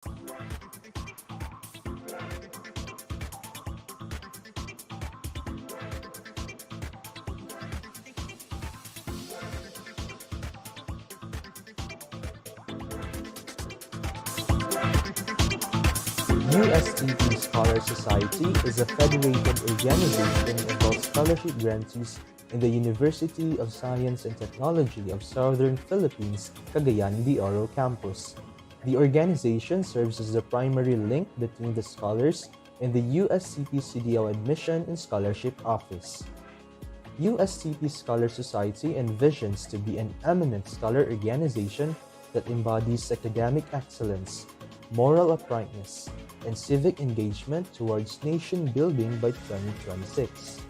USTP Scholar Society is a federated organization of all scholarship grantees in the University of Science and Technology of Southern Philippines, Cagayan de Oro campus. The organization serves as the primary link between the scholars and the USTP CDO Admission and Scholarship Office. USTP Scholar Society envisions to be an eminent scholar organization that embodies academic excellence, moral uprightness, and civic engagement towards nation building by 2026.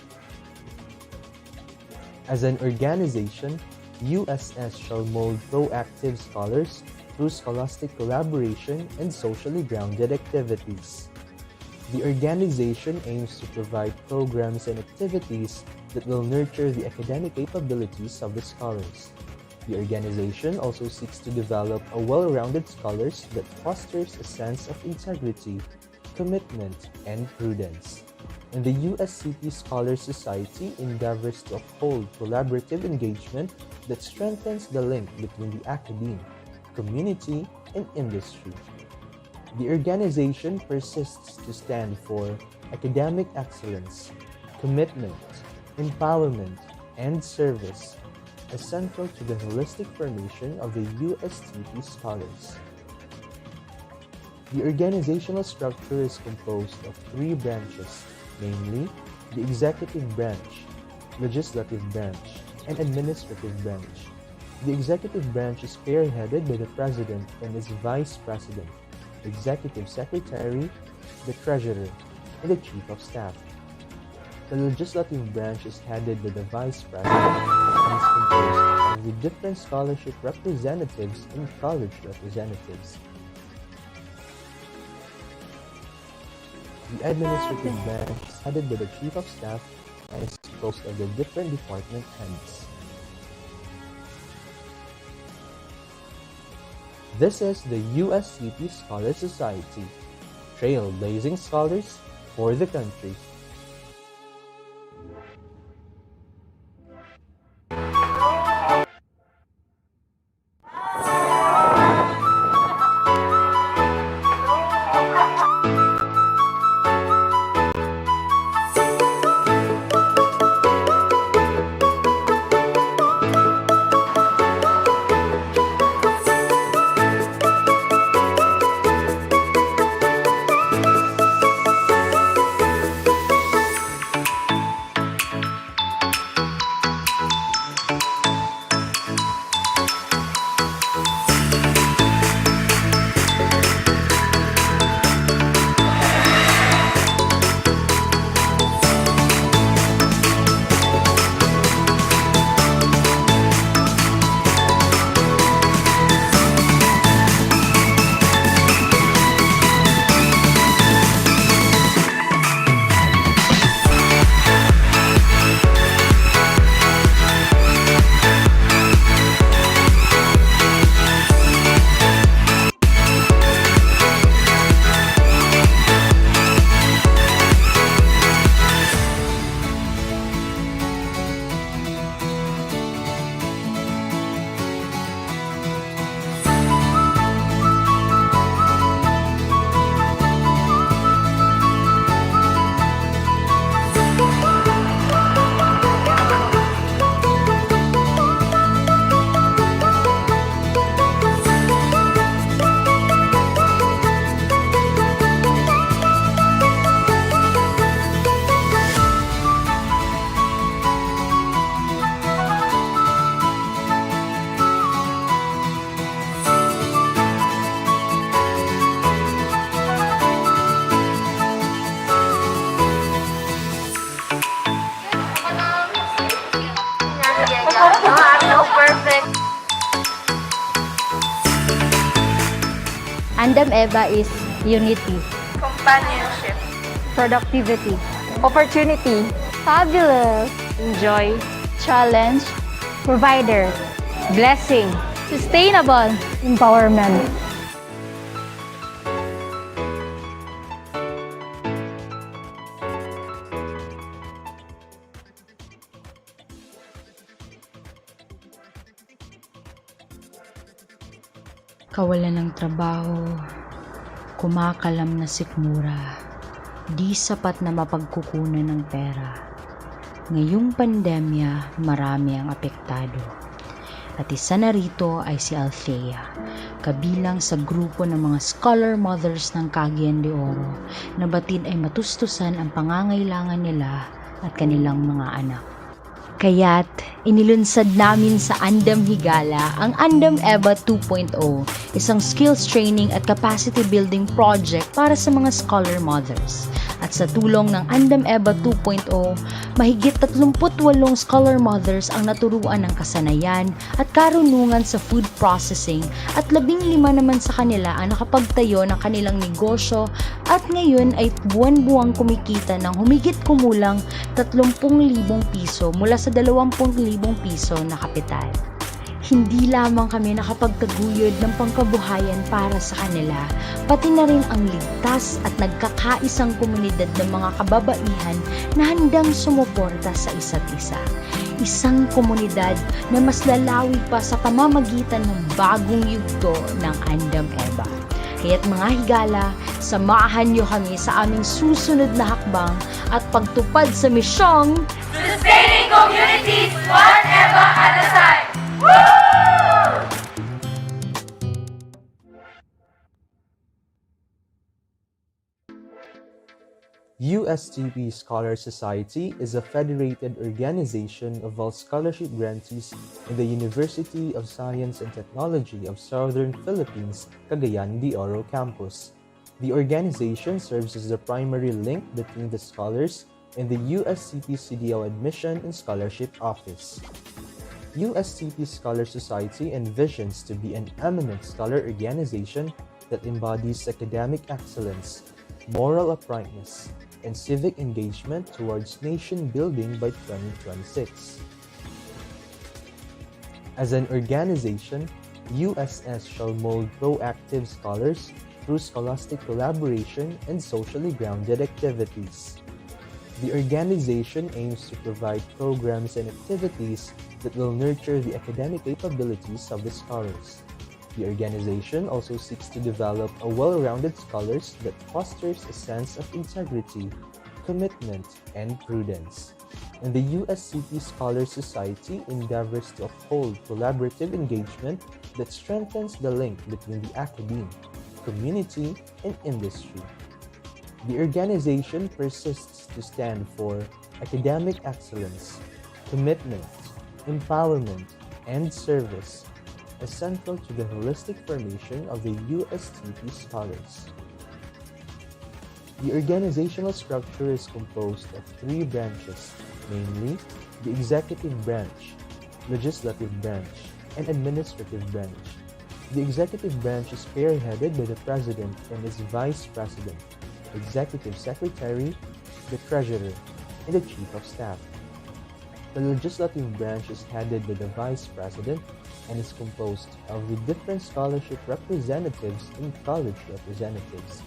As an organization, USS shall mold proactive scholars through scholastic collaboration and socially grounded activities. The organization aims to provide programs and activities that will nurture the academic capabilities of the scholars. The organization also seeks to develop a well-rounded scholars that fosters a sense of integrity, commitment, and prudence. And the USCP Scholar Society endeavors to uphold collaborative engagement that strengthens the link between the academe, community, and industry. The organization persists to stand for academic excellence, commitment, empowerment, and service, as central to the holistic formation of the USTP scholars. The organizational structure is composed of three branches, namely the Executive Branch, Legislative Branch, and Administrative Branch. The Executive Branch is spearheaded by the President and his Vice President, the Executive Secretary, the Treasurer, and the Chief of Staff. The Legislative Branch is headed by the Vice President and is composed of the different scholarship representatives and college representatives. The Administrative Branch is headed by the Chief of Staff and is composed of the different department heads. This is the USCP Scholar Society, trailblazing scholars for the country. Andam Eva is unity, companionship, productivity, opportunity, fabulous, enjoy, challenge, provider, blessing, sustainable, empowerment. Kawalan ng trabaho, kumakalam na sikmura, di sapat na mapagkukunan ng pera. Ngayong pandemya, marami ang apektado. At isa na rito ay si Althea, kabilang sa grupo ng mga scholar mothers ng Cagayan de Oro na batid ay matustusan ang pangangailangan nila at kanilang mga anak. Kaya't inilunsad namin sa Andam Higala ang Andam EBA 2.0, isang skills training at capacity building project para sa mga scholar mothers. At sa tulong ng Andam EBA 2.0, mahigit 38 scholar mothers ang naturuan ng kasanayan at karunungan sa food processing at 15 naman sa kanila ang nakapagtayo ng kanilang negosyo at ngayon ay buwan-buwang kumikita ng humigit kumulang 30,000 piso mula sa 20,000 piso na kapital. Hindi lamang kami nakapagtaguyod ng pangkabuhayan para sa kanila, pati na rin ang ligtas at nagkakaisang komunidad ng mga kababaihan na handang sumuporta sa isa't isa. Isang komunidad na mas lalawig pa sa pamamagitan ng bagong yugto ng Andam EBA. Kaya't mga higala, samahan niyo kami sa aming susunod na hakbang at pagtupad sa misyong Sustaining communities, one EBA at a time! USTP Scholar Society is a federated organization of all scholarship grantees in the University of Science and Technology of Southern Philippines, Cagayan de Oro campus. The organization serves as the primary link between the scholars and the USTP CDO Admission and Scholarship Office. USTP Scholar Society envisions to be an eminent scholar organization that embodies academic excellence, moral uprightness, and civic engagement towards nation building by 2026. As an organization, USS shall mold proactive scholars through scholastic collaboration and socially grounded activities. The organization aims to provide programs and activities that will nurture the academic capabilities of the scholars. The organization also seeks to develop a well-rounded scholars that fosters a sense of integrity, commitment, and prudence. And the USCP Scholar Society endeavors to uphold collaborative engagement that strengthens the link between the academe, community, and industry. The organization persists to stand for academic excellence, commitment, empowerment, and service, as central to the holistic formation of the USTP scholars. The organizational structure is composed of 3 branches, namely the executive branch, legislative branch, and administrative branch. The executive branch is spearheaded by the president and his vice president, executive secretary, the treasurer, and the chief of staff. The legislative branch is headed by the vice president and is composed of the different scholarship representatives and college representatives.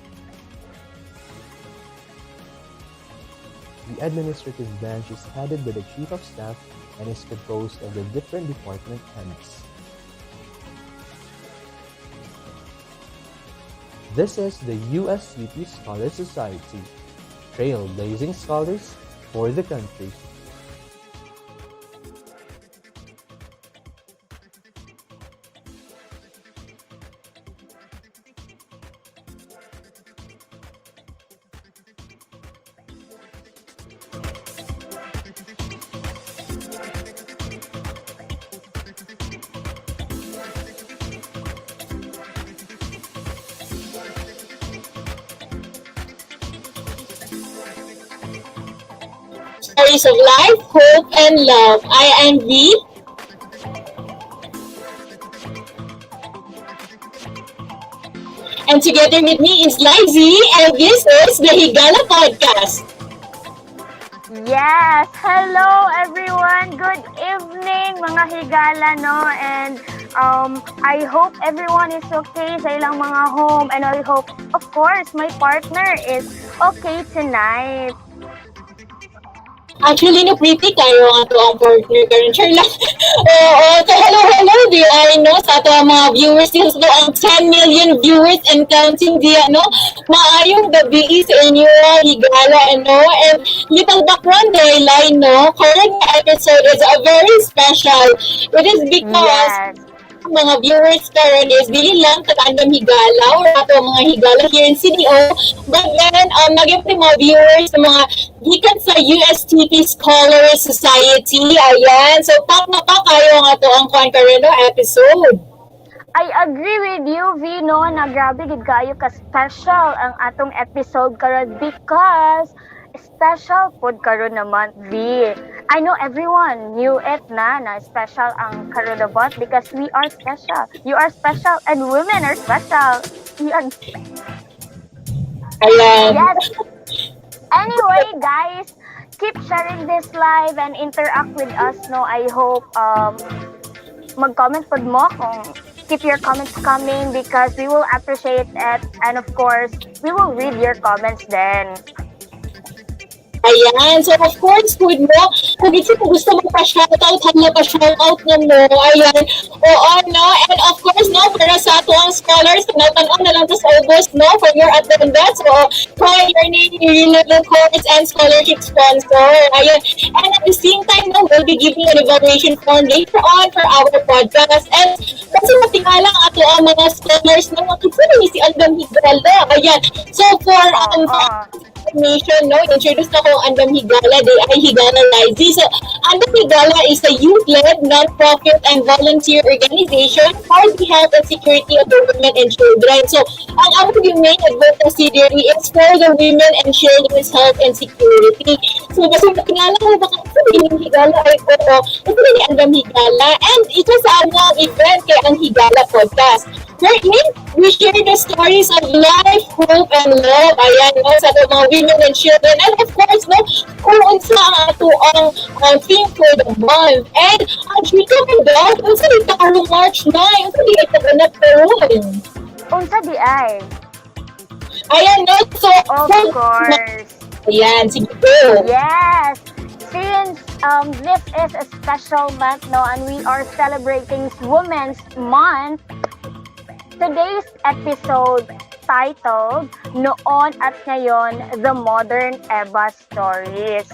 The administrative branch is headed by the chief of staff and is composed of the different department heads. This is the USCP Scholar Society, trailblazing scholars for the country. Stories of life, hope, and love. I am V. And together with me is Lizy, and this is the Higala Podcast. Yes! Hello everyone! Good evening mga higala, no? And I hope everyone is okay sa ilang mga home. And I hope, of course, my partner is okay tonight. Actually, no, pretty kayo ang ato ang partner karon. Sure lang. Oo, so hello, di ay no sa ato ang mga viewers din so ang 10 million viewers and counting di no. Maayong gabi sa inyo, Higala, no? And little background line, no? Current episode is a very special. It is because Yes. mga viewers karon is dili lang taga-andam Higala or ato mga Higala here in CDO, but then naging mga viewers sa mga gikan sa USTP Scholar Society. Ayan, so pak na pa kayo ang ato ang kwan karon no episode. I agree with you, Vino, na grabe gid kayo ka-special ang atong episode karon because special pod karon naman, V. I know everyone knew it na special ang karon about because we are special. You are special and women are special. Yan. Ayan. Yes. Anyway, guys, keep sharing this live and interact with us, no? I hope mag-comment pod mo kung keep your comments coming because we will appreciate it and of course, we will read your comments then. Ayan. So, of course, food mo. Kung gusto mo pa-shoutout, hala pa-shoutout na mo. Ayan. Oo, no? And of course, no, para sa ato ang scholars, tanaw-tanaw na lang to sa ubos, no, for your attendance. So, call your name, your level course, and scholarship sponsor. Ayan. And at the same time, no, we'll be giving an evaluation form later on for our podcast. And kasi matingala ang ato ang mga scholars na makikita ni si Aldam Higala. Ayan. So, for information, no, introduce na ko ang Andam Higala, they ay Higala Lizy. So, Andam Higala is a youth-led, non-profit, and volunteer organization for the health and security of the women and children. So, ang aming main advocacy theory is for the women and children's health and security. So, basta matingala ko baka sabihin ng Higala ay oo, ito ni Andam Higala. And ito sa aming event kay ang Higala Podcast. Wherein we share the stories of life, hope, and love. Ayan, no, sa mga women and children. And of course, no, kung unsa ang ato ang theme for the month. And ang chika ko daw, unsa dito karong March 9, unsa dito ganap karon. Unsa di ay? Ayan, no, so, Of course. ayan, sige po. Yes. Since this is a special month, no, and we are celebrating Women's Month, today's episode titled Noon at Ngayon, The Modern Eva Stories.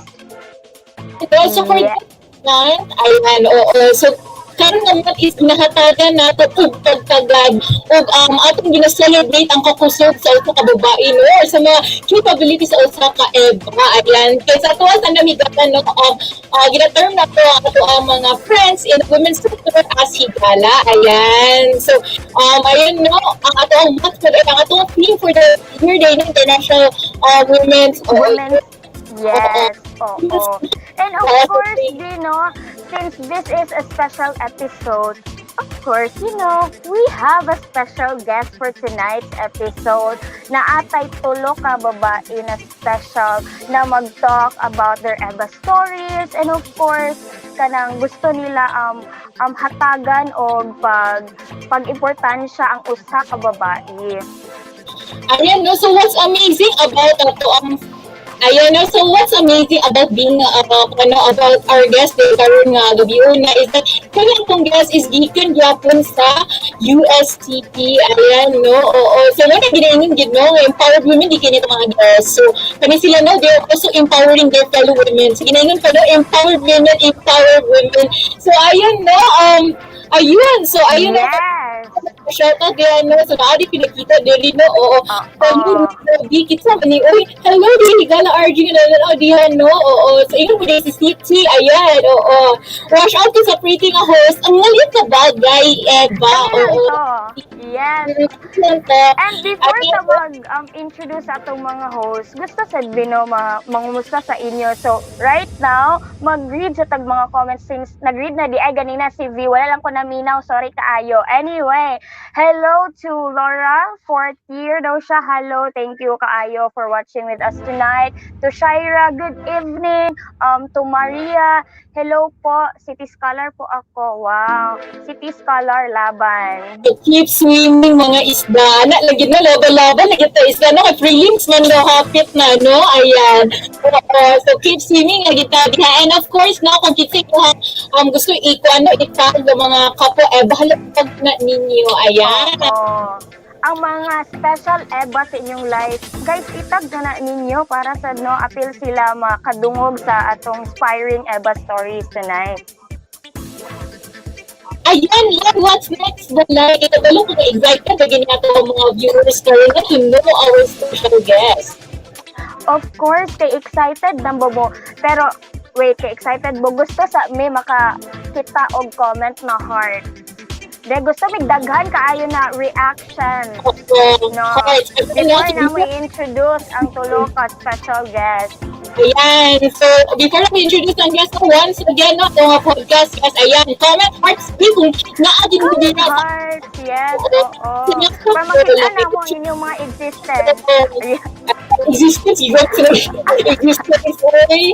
So for Yeah. this month, ayan, oo. So, karon naman is nahatagan nato og pagtagad og atong gina-celebrate ang kakusog sa usa ka babae no or sa mga capabilities sa usa ka Eva. Ayan, kay sa tuwa sa namigatan no gina-term na to ang ato ang mga friends in women's sector as Higala. Ayan. So, ayan no, ang ato ang month ang ato ang theme for the year day ng International Women's Women's Yes, oo. And of course, you know, since this is a special episode, of course, you know, we have a special guest for tonight's episode na atay tulo ka babae na special na mag-talk about their Eva stories and of course, kanang gusto nila hatagan o pag-importansya ang usa ka babae. Ayan, no, so what's amazing about Ayan, no, so what's amazing about being about our guest day karon nga gabi una is that kaya akong guest is gikan gyapon sa USTP. Ayan, no, oo. So wala ginaingin gid no, empowered women di kini mga guests. So kani sila no, they're also empowering their fellow women. So ginaingin pa no, empowered women. So ayun no, ayun. So ayun no. Yes. Shoutout din, no? So, naadi pinakita din, no? Oo. Hello, di kita ni, uy, hello, di, Higala RG, dihan, no? Oo. So, ingat mo din si City, ayan, oo. Rush out to sa pretty nga host. Ang maliit na bagay, Eva, oo. Yes. And before sa mag-introduce sa atong mga host, gusto sabihin no, mangumusta sa inyo. So, right now, mag-read sa tag mga comments since nag-read na di ay ganina si V. Wala lang ko naminaw, sorry kaayo. Anyway, hello to Laura, 4th year daw siya. Hello, thank you kaayo for watching with us tonight. To Shaira, good evening. To Maria, hello po. City Scholar po ako. Wow. City Scholar Laban. Keep sweet. swimming mga isda. Na, lagi na, laba-laba, lagi ta isda. No, prelims man daw hapit na, no? Ayan. So, keep swimming, lagi ta diha. And of course, no, kung kita ko, gusto itag ng mga kapo, bahala pag na ninyo. Ayan. Oo. Ang mga special EBA sa inyong life, guys, itag na ninyo para sa appeal sila makadungog sa atong inspiring EBA stories tonight. Ayan, what's next? Like, itabalo ko na-excited na ginagawa ang mga viewers kayo na to know our special guest. Of course, kay excited na mo. Pero, wait, kay excited mo. Gusto sa may makakita og comment na heart. De, gusto may daghan kaayo na reaction. No? Before na mo i-introduce ang tulo ka special guest. Ayan, so before we introduce ang guest once again, no, ito nga podcast guys, ayan, comment hearts me kung naagin mo din ako. Hearts, yes, oo. Para makita na mo ang inyong mga existence. Existence, existence, oy.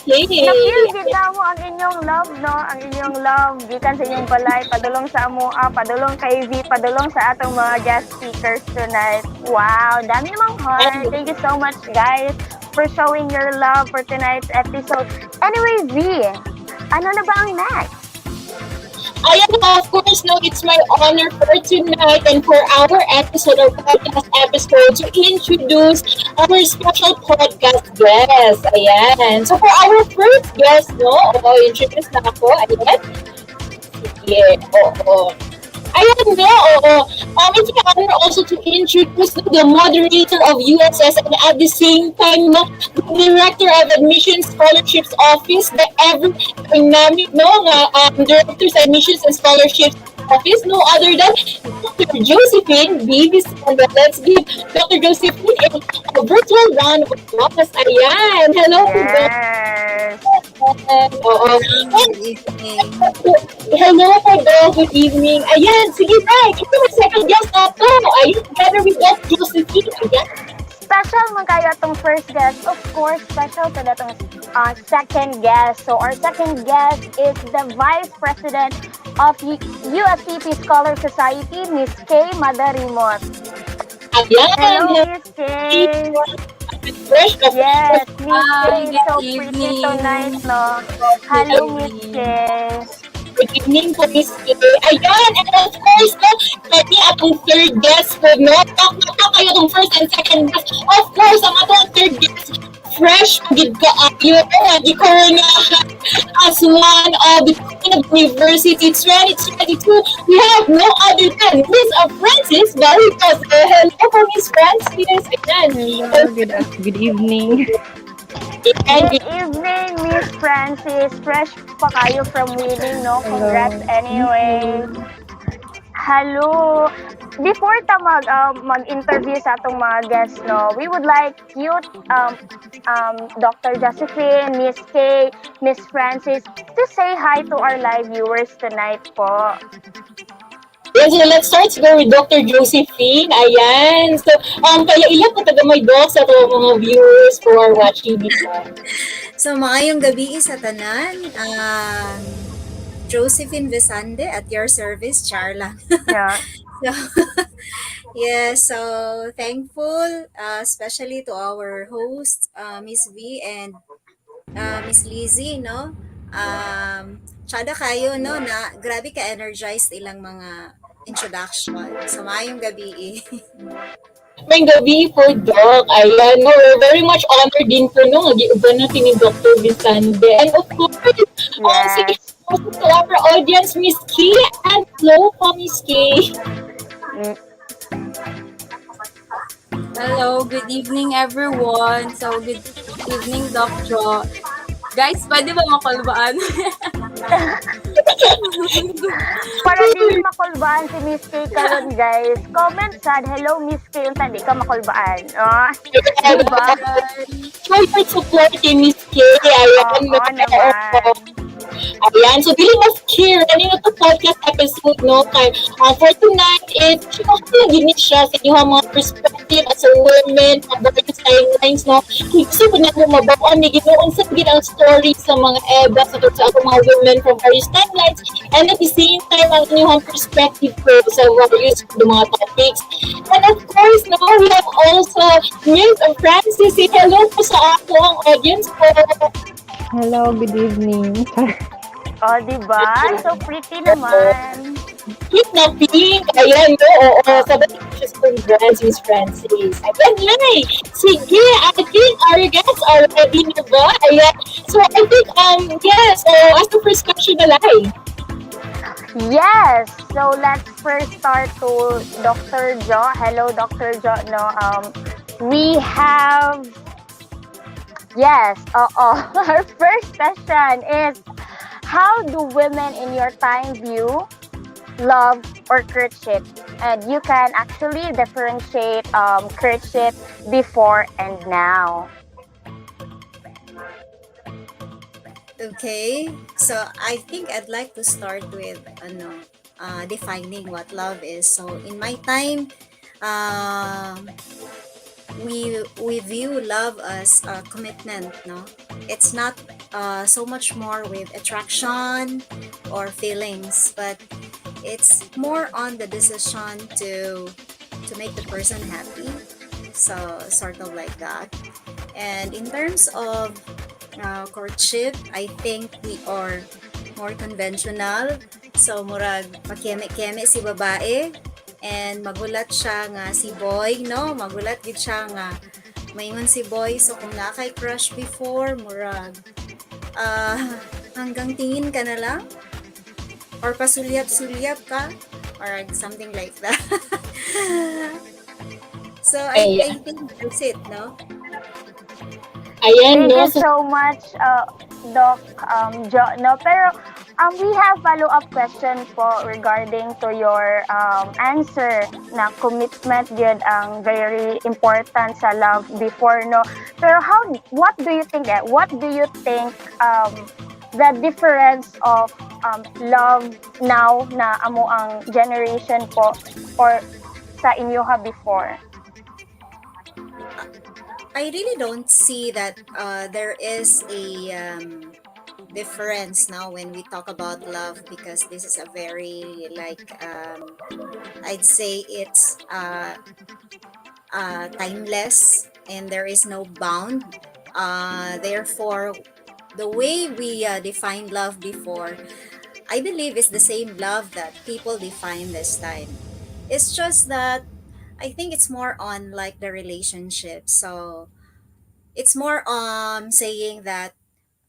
Na-feel din na mo ang inyong love, no? Ang inyong love, gikan sa inyong balay, padulong sa amoa, padulong kay V, padulong sa atong mga guest speakers tonight. Wow, dami namang heart. Thank you so much, guys, for showing your love for tonight's episode. Anyway, V, ano na ba ang next? Ayan, of course, no, it's my honor for tonight and for our episode, our podcast episode, to introduce our special podcast guest. Ayan. So, for our first guest, no, introduce na ako. Ayan. Sige, oo. Ayan, no, oo. It's my honor also to introduce the moderator of USS and at the same time, no, the Director of Admissions Scholarships Office, the ever dynamic, no, Director's Admissions and Scholarships Office, no other than Dr. Josephine Davis. And let's give Dr. Josephine a virtual round of applause. Ayan. Hello. Yes. Good evening. Hello po, good evening. Ayan, sige na. Ito may second guest na to. Ayun, together with Dr. Josephine. Ayan. Special man kayo atong first guest. Of course, special to atong second guest. So, our second guest is the Vice President of USCP Scholar Society, Miss Kay Madarimot. Ayan. Hello, Miss Kay. Yes, Miss Kay. So pretty tonight, no? Hello, Miss Kay. Good evening po, Miss Kay. Ayan, and of course, no, kami atong third guest po, no? Talk kayo atong first and second guest. Of course, ang atong third guest, fresh gid ka ayo, i-coronahan as one of the Queen of University 2022. We have no other than Miss Francis Barrios. Hello po, Miss Francis. Ayan. Good evening. Good evening, Miss Francis. Fresh pa kayo from winning, no? Congrats anyway. Hello. Before ta mag-interview sa atong mga guests, no, we would like you, Dr. Josephine, Miss Kay, Miss Francis, to say hi to our live viewers tonight po. Yes, so let's start siguro with Dr. Josephine. Ayan. So, kaya ilan po taga may doc sa mga viewers who are watching this. So, maayong gabi sa tanan. Josephine Vesande at your service, Charla. Yeah. So, yeah, so thankful, especially to our host, Miss V and Miss Lizzie, no? Tsada kayo, no, na grabe ka-energized ilang mga introduction. So, maayong gabi. May gabi po, Doc. Ayan, no, we're very much honored din po, no, mag-iuban natin ni Dr. Vesande. And of course, sige, to our audience, Miss Kay, and hello po, Miss Kay. Hello, good evening everyone. So, good evening, Dr. Guys, pwede ba makulbaan? Para di makulbaan si Miss Kay karon, guys. Comment sad, hello Miss Kay, unta di ka makulbaan. Diba? Try for support kay Miss Kay. Ayan, Oo naman. Ayan, so dili mas care kanina to podcast episode no kay for tonight is ano gini siya sa inyong mga perspective as a women about the timelines no. Gusto ko na mo mabaw ni Ginoo unsa gid ang story sa mga EBA sa atong mga women from various timelines and at the same time ang inyong perspective ko sa various mga topics. And of course, no, we have also Miss Francis. Hello po sa ako ang audience po. Hello, good evening. O, diba? So pretty naman. Pink na pink. Ayan, no, oo. Sabi ko siya congrats, Miss Francis. Ayan, yay. Sige, I think our guests are ready na ba? Ayan. So, I think, yes, so, as the first question na lang. Yes. So let's first start to Dr. Jo. Hello, Dr. Jo. No, we have Our first question is: how do women in your time view love or courtship? And you can actually differentiate courtship before and now. Okay, so I think I'd like to start with defining what love is. So in my time, we view love as a commitment. No, it's not so much more with attraction or feelings, but it's more on the decision to make the person happy. So sort of like that. And in terms of courtship, I think we are more conventional. So, murag makeme-keme si babae and magulat siya nga si boy, no? Magulat gid siya nga maingon si boy. So, kung na kay crush before, murag hanggang tingin ka na lang or pasulyap-sulyap ka or something like that. So, I think that's it, no? Ayan, Thank no? you so much, Doc Jo. No, pero we have follow-up question po regarding to your answer na commitment yun ang very important sa love before, no? Pero what do you think the difference of love now na amo ang generation po or sa inyo ha before? I really don't see that there is a difference now when we talk about love, because this is a very I'd say it's timeless and there is no bound. Therefore, the way we defined love before, I believe is the same love that people define this time. It's just that I think it's more on like the relationship. So it's more on saying that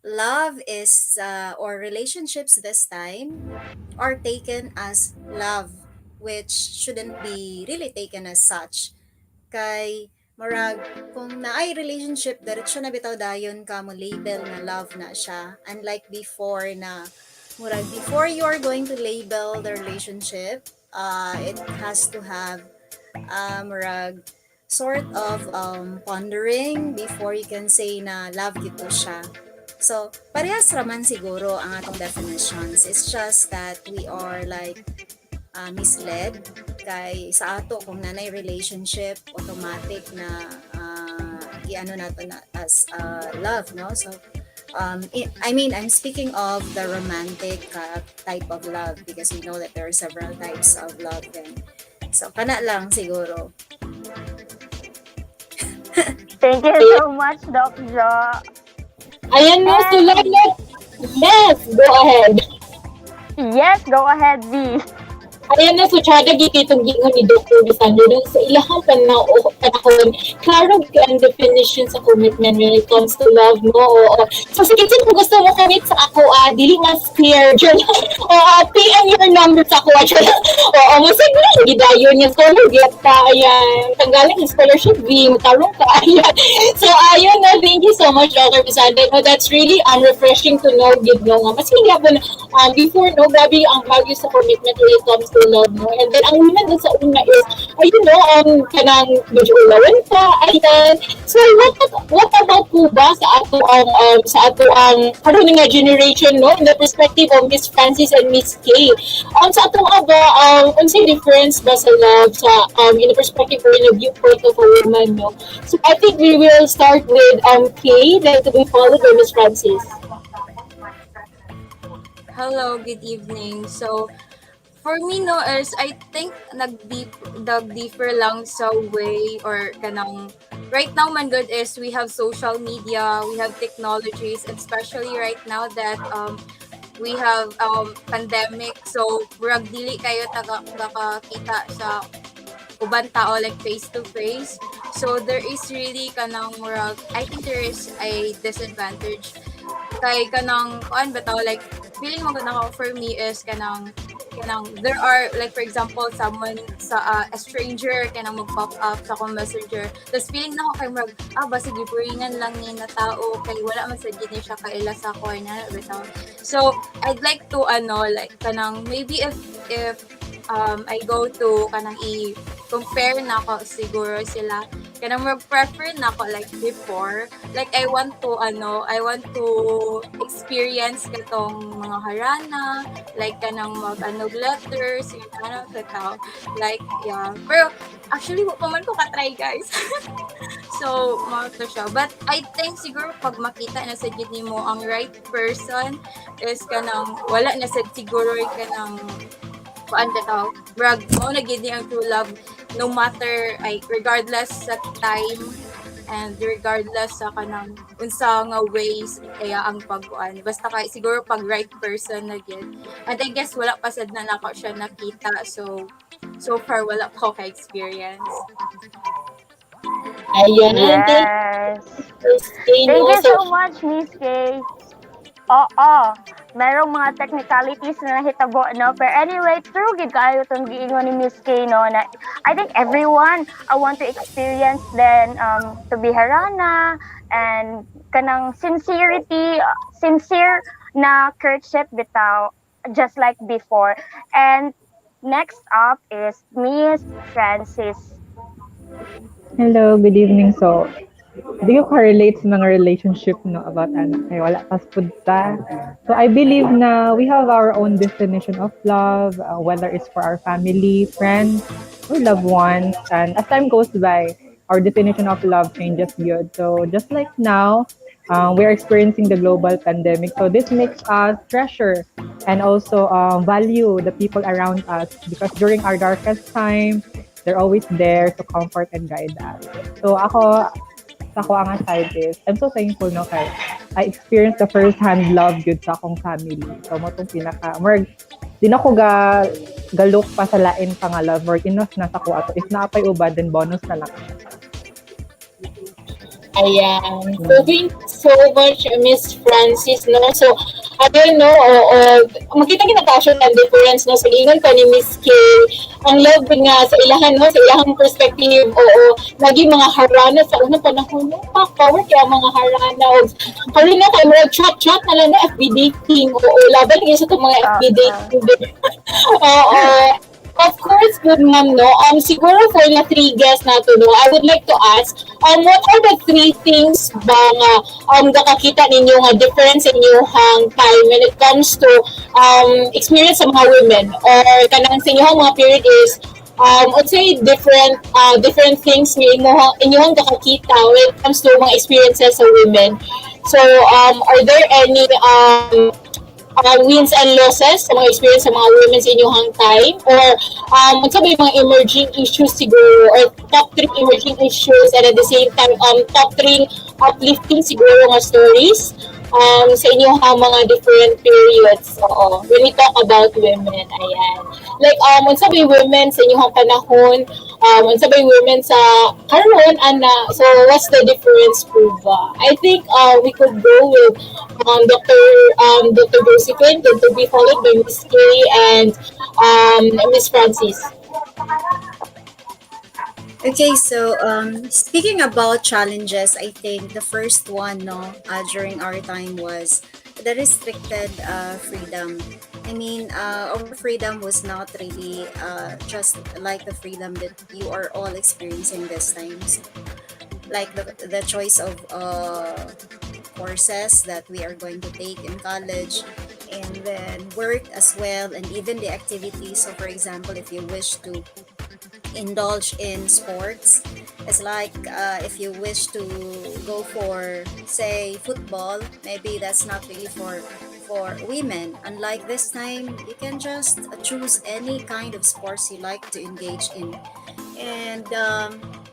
love is or relationships this time are taken as love, which shouldn't be really taken as such. Kay murag kung naay relationship diretso na bitaw dayon ka mo label na love na siya, unlike before na murag before you are going to label the relationship, it has to have murag sort of pondering before you can say na love gito siya. So, parehas raman siguro ang atong definitions. It's just that we are like misled kay sa ato kung nanay relationship automatic na iano nato na as love, no? So I'm speaking of the romantic type of love, because we know that there are several types of love then. So kana lang siguro. Thank you so much, Doc Jo. Ayan, no? So, yes, go ahead. Yes, go ahead, V. Ayan na, so tsada gititong gingon ni Dr. Bisandro dun sa ilahang panahon, klaro ang definition sa commitment when it comes to love, no? Oo. So sige, kung gusto mo commit sa ako, dili mas clear dyan. PM your number sa ako. Oo, sige, gidayon yung scholar, get pa, ayan. Tanggalin yung scholarship, V, magtarong ka, ayan. So, ayun na, thank you so much, Dr. Bisandro. No, that's really refreshing to know, no, nga. Mas hindi ako, before, no, grabe ang value sa commitment when it comes true love mo. And then ang women dun sa una is, kanang medyo ulawan pa, ayan. So what about po ba sa ato ang karon nga generation, no, in the perspective of Miss Francis and Miss Kay. Sa atong aba, unsay difference ba sa love sa in the perspective or in the viewpoint of a woman, no? So I think we will start with Kay, then to be followed by Miss Francis. Hello, good evening. So, for me no is I think nag-differ lang sa way or kanang right now man good is we have social media, we have technologies, especially right now that we have pandemic, so murag dili kayo nakakita sa uban tao like face to face. So there is really kanang murag, I think there is a disadvantage kay kanang kuan bitaw like feeling mo kanang for me is kanang there are like for example someone sa a stranger kanang mag-pop up sa akong messenger, tapos feeling na ako kay murag basig gipuringan lang ni na tao kay wala man sa gid siya kaila sa ko na bitaw. So I'd like to like kanang maybe if I go to kanang compare na ako siguro sila kanang mag-prefer na ako like before, like I want to experience katong mga harana like kanang letters yung bitaw like yeah, pero actually wa pa man ko ka-try guys. So mo to siya, but I think siguro pag makita na sa gid nimo ang right person is kanang wala na sad siguro kanang kuan bitaw brag mo na gid ni ang true love, no matter regardless sa time and regardless sa kanang unsa nga ways kaya ang pagkuan basta kay siguro pag right person na gid. And I guess wala pa sad na nako siya nakita, so far wala pa ako ka-experience. Ayan, Yes. Kay, Thank no? you so much, Miss Kay. Oo, merong mga technicalities na nahitabo, no? Pero anyway, true gid kaayo itong giingon ni Miss Kay, no? Na I think everyone I want to experience then to be harana and kanang sincere na courtship bitaw just like before. And next up is Miss Francis. Hello, good evening. So, di ko correlate sa mga relationship no about kay wala pas pud ta. So I believe na we have our own definition of love, whether it's for our family, friends, or loved ones. And as time goes by, our definition of love changes yun. So just like now, we're experiencing the global pandemic. So this makes us treasure and also value the people around us because during our darkest time, they're always there to comfort and guide us. So sa ko ang side is, I'm so thankful no kay I experienced the first-hand love good sa akong family. So mo tong di na ko galok pa sa lain pa nga love or enough na sa ko ato. If naapay ubad, then bonus na lang. Ayan. So, thank you so much, Miss Francis, no? So, again, no, makita kinakasyon ang difference, no? Sa ingon pa ni Miss Kay, ang love nga sa ilahan, no? Sa ilahang perspective, naging mga harana sa unang panahon, no? Power kaya mga harana. Karoon na kayo, mga chat na lang na FB dating, laban nga sa itong mga FB dating. Of course, good ma'am, no? Siguro for the 3 guests nato, no, I would like to ask, what are the 3 things ba nga nakakita ninyo nga difference in inyong time when it comes to experience sa mga women or kanang sa inyong mga period is let's say different things nga inyong nakakita when it comes to mga experiences sa women. So, are there any wins and losses sa mga experience sa mga women sa inyong time or unsa ba yung mga emerging issues siguro or top 3 emerging issues and at the same time top 3 uplifting siguro nga stories sa inyong mga different periods. When we talk about women, ayan. Like, unsa ba yung women sa inyong panahon, unsa ba yung women sa karon, ana, so what's the difference po ba? I think we could go with Dr. Josephine, then to be followed by Miss Kay and Miss Francis. Okay, so speaking about challenges, I think the first one, no, during our time was the restricted freedom. I mean, our freedom was not really just like the freedom that you are all experiencing this time. So, like the choice of courses that we are going to take in college, and then work as well, and even the activities. So, for example, if you wish to indulge in sports, it's like if you wish to go for, say, football, maybe that's not really for women. Unlike this time, you can just choose any kind of sports you like to engage in. And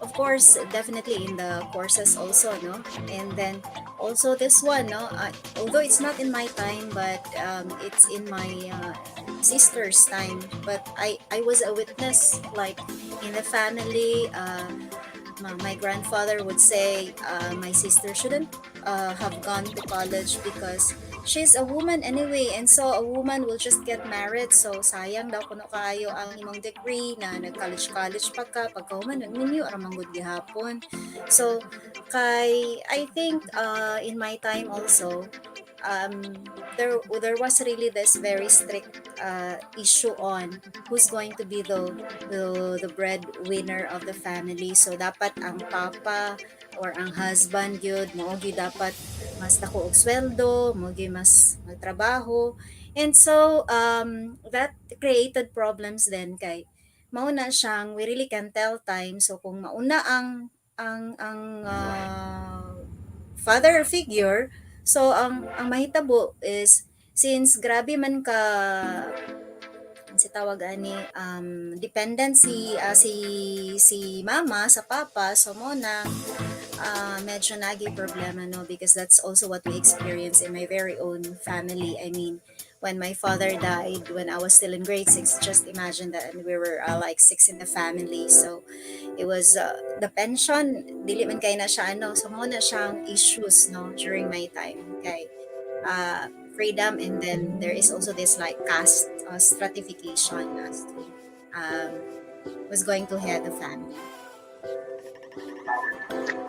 of course, definitely in the courses also, no. And then also this one, no, although it's not in my time, but it's in my sister's time. But I was a witness, like in the family. My grandfather would say my sister shouldn't have gone to college because she's a woman anyway, and so a woman will just get married. So sayang daw kuno kaayo ang imong degree na nag-college pa ka pagka human nagminyo ara manggod gihapon. So I think in my time also, there was really this very strict issue on who's going to be the breadwinner of the family. So dapat ang papa or ang husband yun mo gyud dapat mas dako og sweldo, mo gyud mas magtrabaho. And so that created problems then kay mauna siyang we really can tell time. So kung mauna ang father figure, so ang mahitabo is since grabe man ka si tawag ani dependency si mama sa papa, so mo na medyo nagi problema, no, because that's also what we experience in my very own family. I mean, when my father died when I was still in grade 6, just imagine that, and we were like 6 in the family. So it was the pension dili man kay na siya ano, so mo na siyang issues, no, during my time kay freedom. And then there is also this like caste stratification as to um, was going to head the family.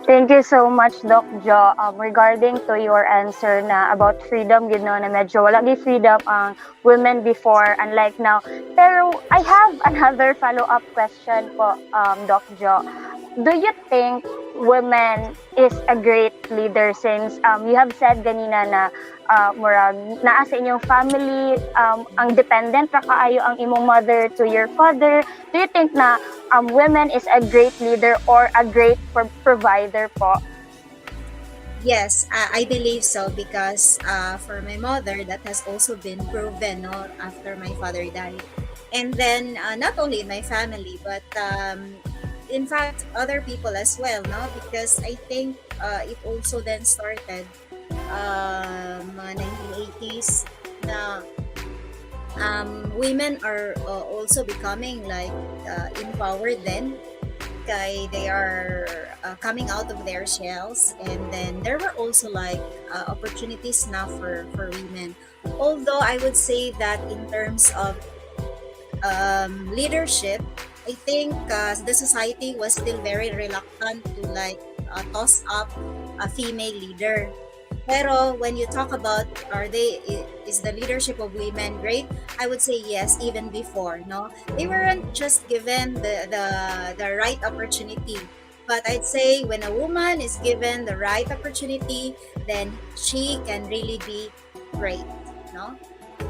Thank you so much, Doc Jo. Regarding to your answer na about freedom, you know, na medyo wala gi freedom ang women before, unlike now. Pero I have another follow-up question po, Doc Jo. Do you think women is a great leader since you have said ganina na murag naa sa inyong family ang dependent ra kaayo ang imong mother to your father? Do you think na women is a great leader or a great provider po? Yes, I believe so because for my mother, that has also been proven, no, after my father died. And then not only in my family, but in fact, other people as well, no? Because I think it also then started mga 1980s na women are also becoming like empowered then. Kay they are coming out of their shells, and then there were also like opportunities now for women. Although I would say that in terms of leadership, I think the society was still very reluctant to like toss up a female leader. Pero when you talk about is the leadership of women great, I would say yes, even before, no, they weren't just given the right opportunity. But I'd say when a woman is given the right opportunity, then she can really be great, no,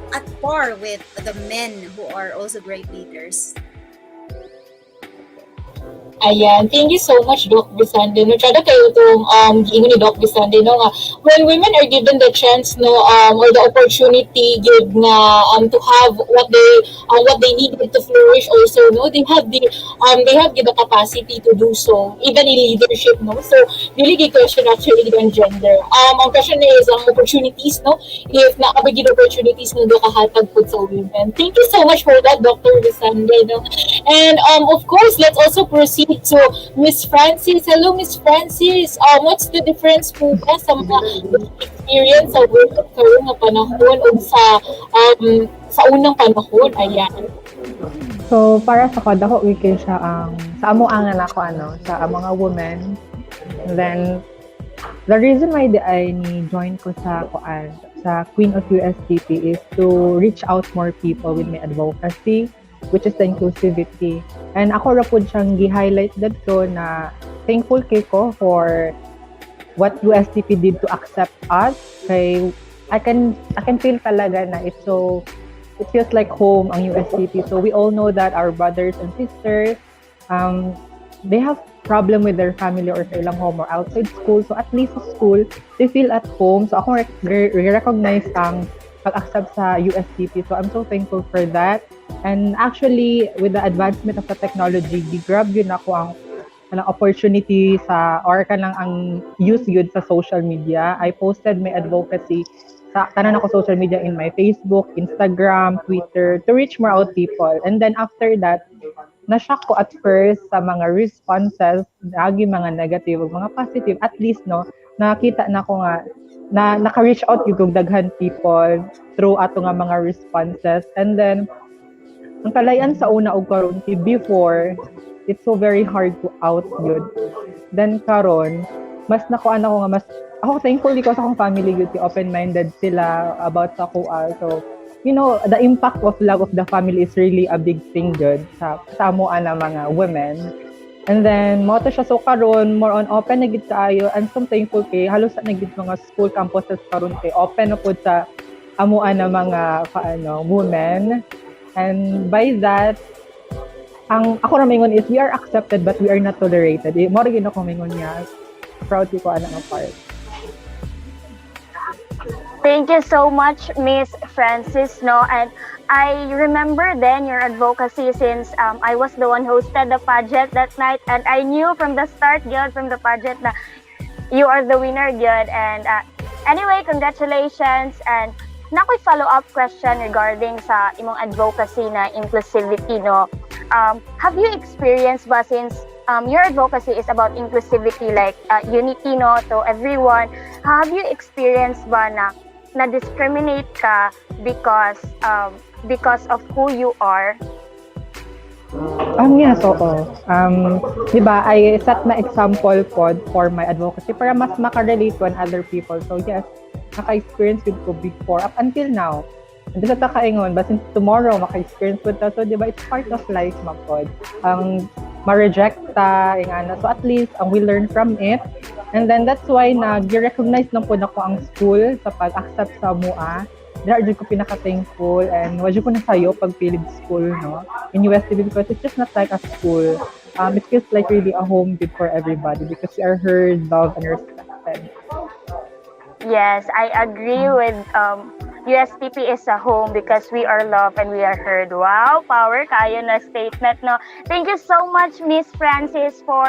at par with the men who are also great leaders. Ayan, thank you so much, Doc Bisande. No, tsada kayo itong giingon ni Doc Bisande, no, nga, when women are given the chance, no, or the opportunity give na to have what they needed to flourish also, no, they have the capacity to do so, even in leadership, no. So, really good question actually ang gender. Ang question is ang opportunities, no, if naabagin opportunities no do kahatag po sa women. Thank you so much for that, Dr. Bisande, no. And of course, let's also proceed to Miss Francis. Hello, Miss Francis. What's the difference po ba sa mga experience sa work at career na panahon o sa unang panahon? Ayan. So para sa kada ko wiki siya ang sa amo ang anak ko sa mga women. And then the reason why I ni join ko sa sa Queen of USTP is to reach out more people with my advocacy, which is the inclusivity. And ako ra po siyang gi-highlight dito na thankful kay ko for what USTP did to accept us. Kay I can feel talaga na it feels like home ang USTP. So we all know that our brothers and sisters, they have problem with their family or sa ilang home or outside school. So at least sa school, they feel at home. So ako recognize ang pag-accept sa USTP. So I'm so thankful for that. And actually, with the advancement of the technology, grab yun ako ang opportunity sa or kanang ang use yun sa social media. I posted my advocacy sa tanan ako social media in my Facebook, Instagram, Twitter to reach more out people. And then after that, na-shock ko at first sa mga responses, lagi mga negative, mga positive. At least, no, nakita na ko nga na naka-reach out yung daghan people through ato nga mga responses. And then, ang kalayan sa una og karon before, it's so very hard to out yun. Then karon, mas nakuan ako nga mas ako thankful ko sa akong family yun, open-minded sila about sa kuha. So, you know, the impact of love of the family is really a big thing good sa amuan na mga women. And then, mo to siya so karon more on open na gid kaayo and so thankful kay halos na gid mga school campuses karon kay open na pud sa amuan na mga women. And by that, ang ako ra mingon is we are accepted but we are not tolerated. Mo ra gid ako mingon niya. Proud ko ana nga part. Thank you so much, Miss Francis. No, and I remember then your advocacy since I was the one who hosted the pageant that night, and I knew from the start, Gyud, from the pageant, na you are the winner, Gyud. And anyway, congratulations. And nakoy follow-up question regarding sa imong advocacy na inclusivity, no. Have you experienced ba since your advocacy is about inclusivity, like unity, no, to everyone? Have you experienced ba na discriminate ka because of who you are? Yes, oo. Di ba, I set na example pod for my advocacy para mas makarelate to other people. So yes, naka-experience with ko before up until now. Hindi sa takaingon, but since tomorrow maka-experience with that, so di ba, it's part of life mapod. Ma-reject ta, so at least we learn from it. And then that's why nag-recognize lang po nako ang school sa pag-accept sa MUA. Dahil ko pinaka-thankful and wadyo ko na sayo pag Philip School, no? In USTB because it's just not like a school. It feels like really a home good for everybody because we are heard, loved, and respected. Yes, I agree with USTP is a home because we are loved and we are heard. Wow, power kayo na statement, no? Thank you so much, Miss Francis, for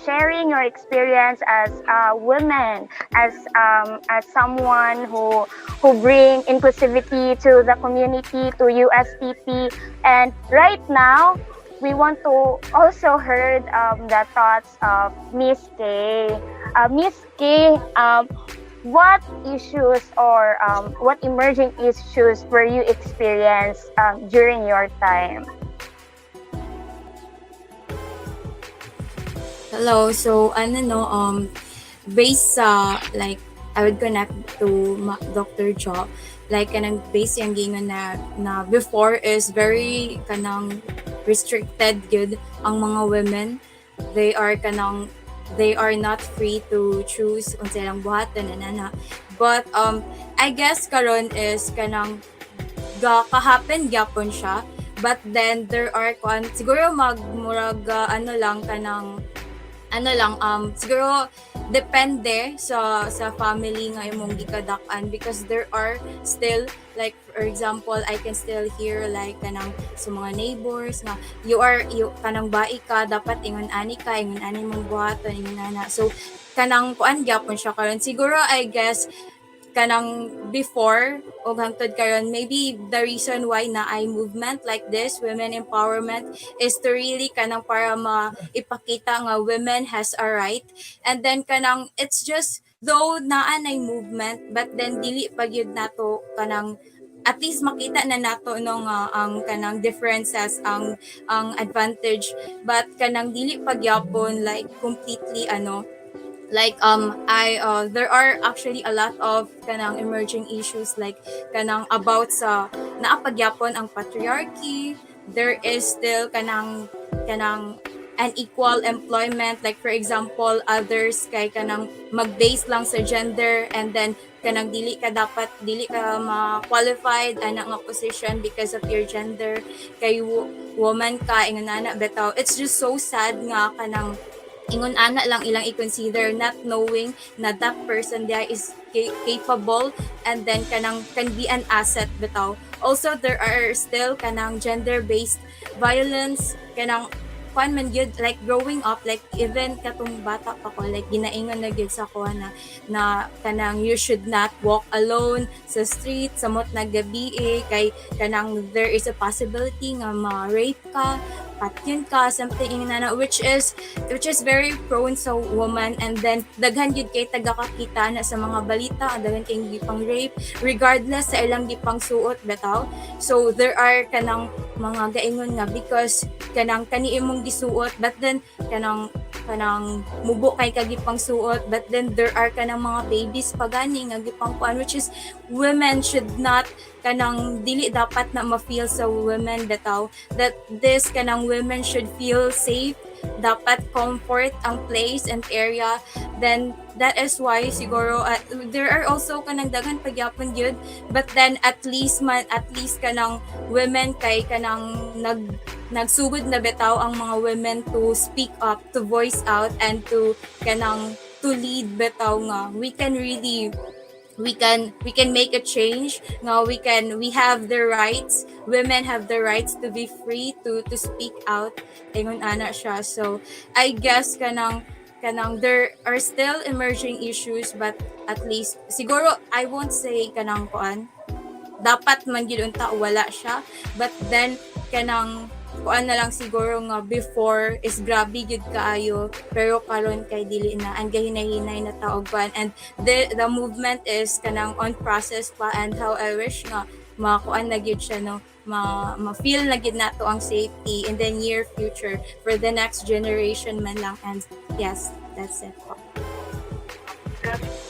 sharing your experience as a woman, as someone who bring inclusivity to the community, to USTP. And right now, we want to also heard the thoughts of Miss K. Miss K, what issues or what emerging issues were you experienced during your time? Hello. So based sa like I would connect to Dr. Jo, like kanang based yung gingon na before is very kanang restricted good ang mga women. They are not free to choose unsa ilang buhaton ana. But I guess karon is kanang ka-happen gyapon siya, but then there are siguro magmurag siguro depende sa family nga imong gikadak-an because there are still like for example I can still hear like kanang sa mga neighbors nga you kanang bai ka dapat ingon ani mong buhaton ingon ana. So kanang kuan gyapon siya karon siguro I guess kanang before o hangtod karon maybe the reason why na ay movement like this women empowerment is to really kanang para maipakita nga women has a right, and then kanang it's just though naa nay movement but then dili pag yun nato kanang at least makita na nato no nga ang kanang differences ang advantage but kanang dili pagyapon like completely like I there are actually a lot of kanang emerging issues like kanang about sa naapagyapon ang patriarchy. There is still kanang unequal employment, like for example others kay kanang mag-base lang sa gender, and then kanang dili ka ma-qualified ana nga position because of your gender, kay woman ka ingon ana betaw. It's just so sad nga kanang ingon ana lang ilang i-consider, not knowing na that person there is capable, and then kanang can be an asset bitaw. Also there are still kanang gender based violence, kanang kuan man gyud, like growing up, like even katong bata pa ko, like ginaingon na gyud sa ko na kanang you should not walk alone sa street samot na gabi kay kanang there is a possibility nga ma-rape ka, patyon ka, something na which is very prone sa woman. And then daghan gyud kay tagakakita na sa mga balita daghan kay gipang rape regardless sa ilang gipang suot bitaw. So there are kanang mga gaingon nga because kanang kani imong gisuot, but then kanang mubo kay kagipang suot, but then there are kanang mga babies pagani nga gipang kuan, which is women should not kanang dili dapat na ma-feel sa women bitaw, that this kanang women should feel safe, dapat comfort ang place and area. Then that is why siguro there are also kanang daghan pagyapon gyud, but then at least kanang women kay kanang nagsugod na bitaw ang mga women to speak up, to voice out, and to kanang to lead bitaw nga we can really we can make a change nga we have the rights, women have the rights to be free to speak out ingon ana siya. So I guess kanang there are still emerging issues, but at least siguro I won't say kanang kuan dapat man gyud unta wala siya, but then kanang kuan na lang siguro nga before is grabe gyud kaayo, pero karon kay dili na ang gahinay-hinay na taog kuan, and the movement is kanang on process pa, and how I wish nga makuan na gyud siya no, ma-feel na gyud nato ang safety in the near future for the next generation man lang. And yes, that's it po.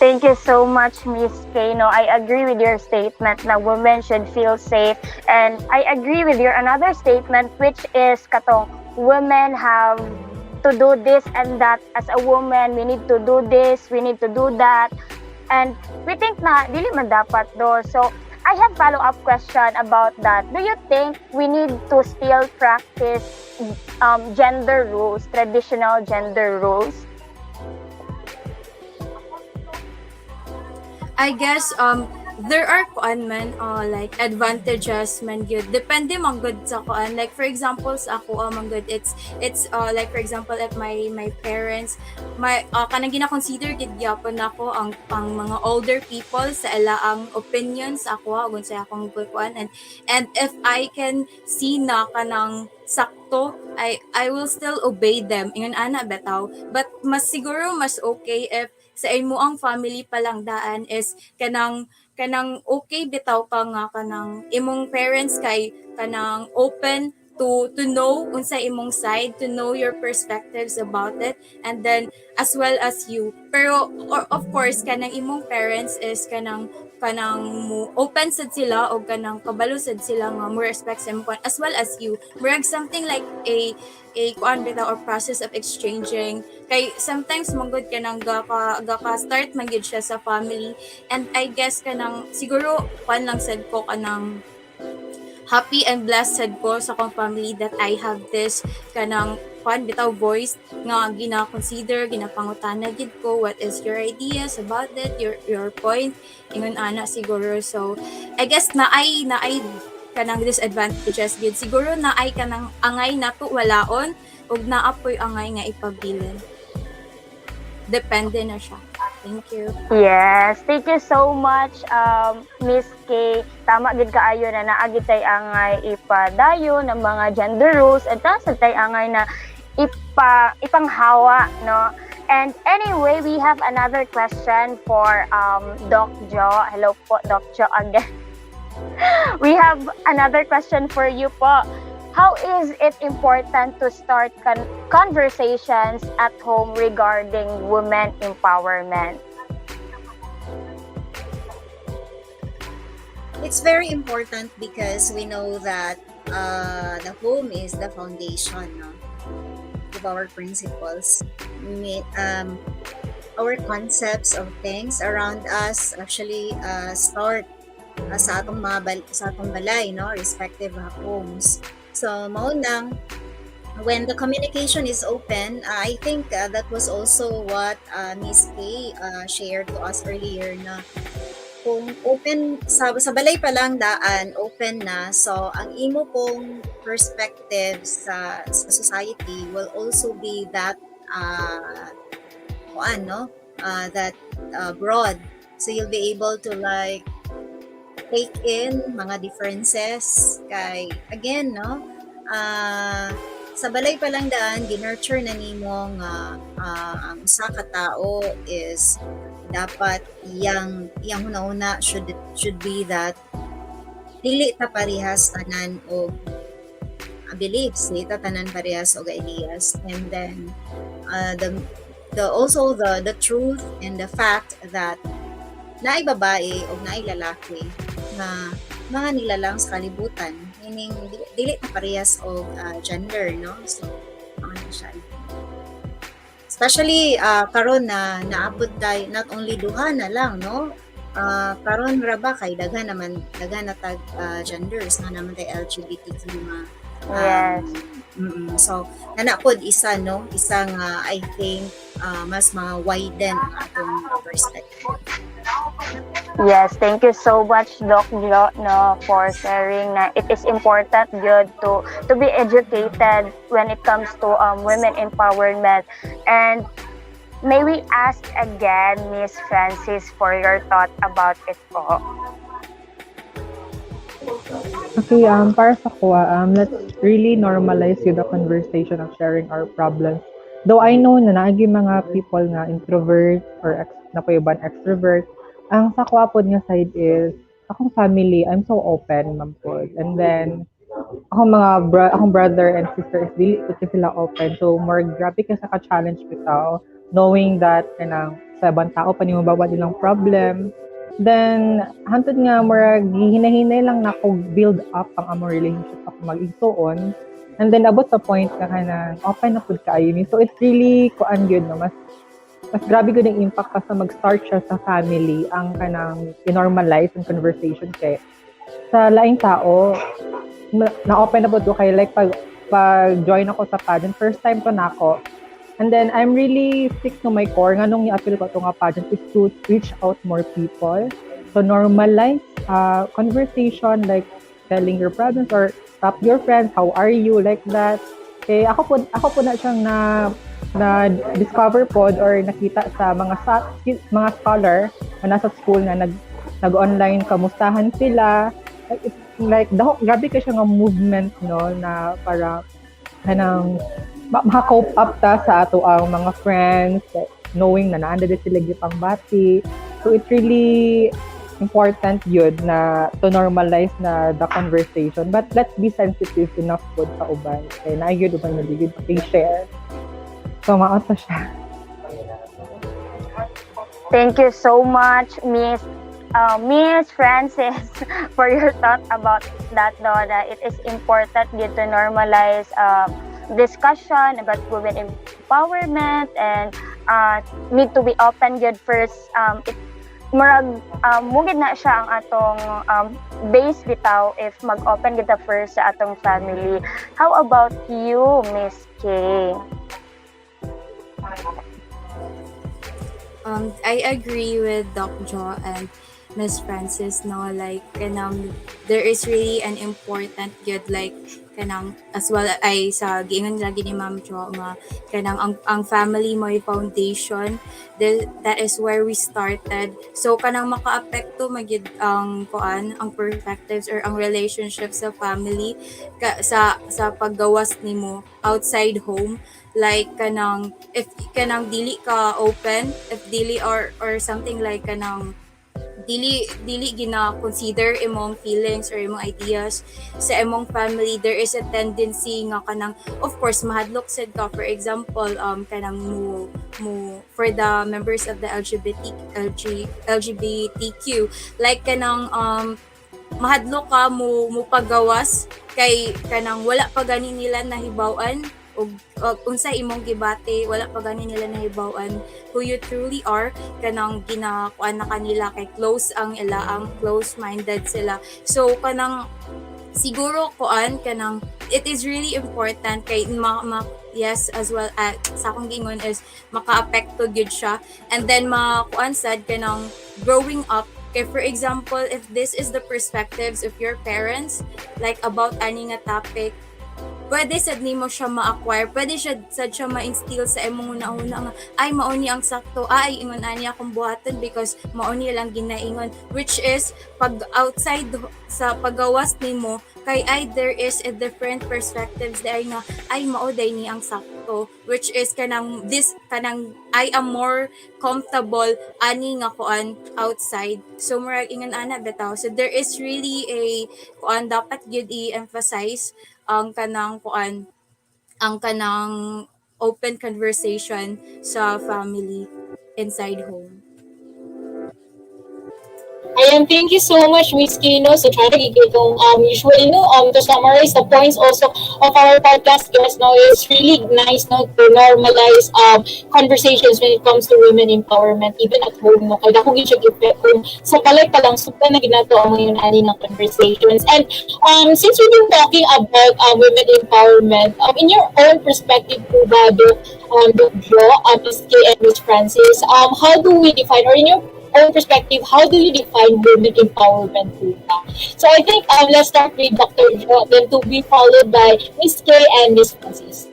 Thank you so much, Miss Kay. No, I agree with your statement na women should feel safe, and I agree with your another statement, which is katong women have to do this and that. As a woman, we need to do this, we need to do that, and we think na dili man dapat do. So I have follow-up question about that. Do you think we need to still practice gender roles, traditional gender roles? I guess there are kuan man like advantages man gyud, depende man gud sa kuan, like for example sa ako man gud it's like for example if my parents kanang gina-consider gid gyapon nako ang mga older people sa ilaang opinions ako ug sa akong kuan, and if I can see na kanang sakto, I will still obey them ingon ana betaw. But mas siguro mas okay if sa imo ang family palang daan is kanang okay bitaw ka nga kanang imong parents kay kanang open to know unsa imong side, to know your perspectives about it, and then as well as you. Pero or of course kanang imong parents is kanang mo open sad sila o kanang kabalo sad sila nga mo respect sa imong as well as you. Murag something like a kuan bitaw or process of exchanging, kay sometimes manggod kanang gaka start man gyud siya sa family, and I guess kanang siguro kuan lang sad ko kanang happy and blessed sad ko sa akong family that I have this kanang kuan bitaw voice nga gina-consider, ginapangutana gid ko what is your ideas about it, your point ingon ana siguro. So I guess na ay kanang disadvantages gid siguro, na ay kanang angay nato walaon ug naapoy angay nga ipabilin, depende na siya. Thank you. Yes, thank you so much, Miss K. Tama gid kaayo na naagi tay angay ipadayo ng mga gender roles, at sa tay angay na ipanghawa, no? And anyway, we have another question for Doc Jo. Hello po, Doc Jo again. We have another question for you po. how is it important to start conversations at home regarding women empowerment? It's very important because we know that the home is the foundation, no, of our principles. Our concepts of things around us actually start sa atong sa atong balay, no, respective homes. So mao nang when the communication is open, I think that was also what Miss Kay shared to us earlier na kung open sa balay pa lang daan open na, so ang imo pong perspective sa society will also be that ano that broad, so you'll be able to like take in mga differences kay again, no, sa balay pa lang daan ginurture na nimo nga ang usa ka tao is dapat yang una-una should be that dili ta parehas tanan og beliefs, dili ta tanan parehas og ideas, and then the also the truth and the fact that naay babae o naay lalaki na mga nilalang sa kalibutan, meaning dili ta parehas og gender, no, so ano siya. Especially karon na naabot tayo not only duha na lang, no, karon ra ba kay daghan na tag genders na naman tay LGBTQ nga Yes. so nana pod isa, no, isang I think mas widen ang atong perspective. Yes, thank you so much, Doc Jo, no, for sharing na it is important good to be educated when it comes to women empowerment. And may we ask again, Miss Francis, for your thought about it po? Okay, para sa kuha, let's really normalize the conversation of sharing our problems. Though I know na naagi mga people nga introvert or napayoban extrovert, ang sa kuha pod nga side is, akong family, I'm so open, ma'am pod. And then, akong brother and sister is dili po sila open. So, more grabe ka sa ka-challenge bitaw, knowing that, kanang, sa ibang tao, pa ni mo bawat ilang problem. Then, hantod nga, murag, hinahinay lang na ako build up ang among relationship ako mag-igsuon. And then, abot sa point na kanang, open na po kaayo ni. So, it's really, kuan yun, no? Mas grabe ko ng impact pa sa mag-start siya sa family, ang kanang i-normalize ang conversation kay sa laing tao, na-open na po to kay like pag join ako sa pageant, first time to na ako. And then, I'm really stick to my core. Nga nung i-appeal ko ito nga pageant is to reach out more people. So, normalize conversation, like telling your problems or stop your friends, how are you, like that. Okay, ako po na siyang na discover pod or nakita sa mga scholar na nasa school na nag-online, kamustahan sila. Like grabe ka siya nga movement, no, na para kanang maka-cope up ta sa ato ang mga friends, like, knowing na naanda din sila gipang bati. So it's really important yun na to normalize na the conversation, but let's be sensitive enough pod sa uban kay naayod uban na digid share. So maot na siya. Thank you so much, Miss Francis, for your thought about that, no, that it is important to normalize discussion about women empowerment and need to be open good first. Mugid na siya ang atong base bitaw if mag-open kita first sa atong family. How about you, Miss Kay? I agree with Doc Jo and Miss Francis, no, like there is really an important good, like kanang as well ay sa giingon lagi ni Ma'am Jo nga kanang ang family mo foundation, that is where we started. So kanang makaapekto magid ang perspectives or ang relationships sa family sa paggawas nimo outside home, like if kanang dili ka open, if dili or something like kanang dili gina consider imong feelings or imong ideas sa imong family, there is a tendency nga kanang of course mahadlok sad ka. For example, kanang for the members of the LGBTQ, like kanang mahadlok ka mo pagawas kay kanang wala pa gani nila nahibaw-an og unsa imong gibate, wala pa gani nila nahibaw-an who you truly are, kanang ginakuan na kanila kay close ang ilaang, close minded sila. So kanang siguro kuan kanang it is really important kay yes, as well as sa akong gingon is maka-apekto gyud siya, and then makuan sad kanang growing up. Okay, for example, if this is the perspectives of your parents, like about ani nga topic, pwede sad nimo siya ma-acquire, pwede sad siya ma-instill sa imong una-una nga, ay mauni ang sakto, ay ingon ani akong buhaton because mauni lang ginaingon, which is pag outside sa paggawas nimo kay ay there is a different perspectives day nga ay mao day ni ang sakto, which is kanang I am more comfortable ani nga kuan outside. So murag ingon ana bitaw, so there is really a kuan dapat gyud i-emphasize ang kanang open conversation sa family inside home. Ayan, thank you so much, Miss Kino. So, try to give usually, no, to summarize the points also of our podcast guest, no, it's really nice, no, to normalize conversations when it comes to women empowerment, even at home, no, kaya kung siya give home, sa palay pa lang, super na ginato ang ngayon ani ng conversations. And since we've been talking about women empowerment, in your own perspective po ba, Doc Jo, Miss Kay and Miss Francis, how do we define, or in your own perspective, how do you define women empowerment po ba? So I think let's start with Dr. Jo, then to be followed by Miss Kay and Miss Francis.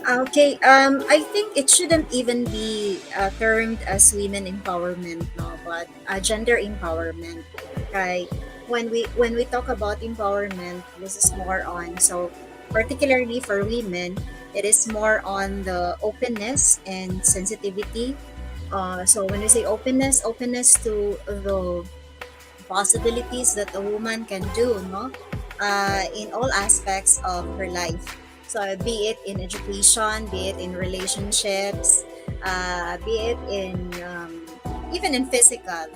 Okay, I think it shouldn't even be termed as women empowerment, no, but gender empowerment. Okay, when we talk about empowerment, this is more on, so particularly for women, it is more on the openness and sensitivity. So when we say openness to the possibilities that a woman can do, no, in all aspects of her life. So be it in education, be it in relationships, be it in even in physical.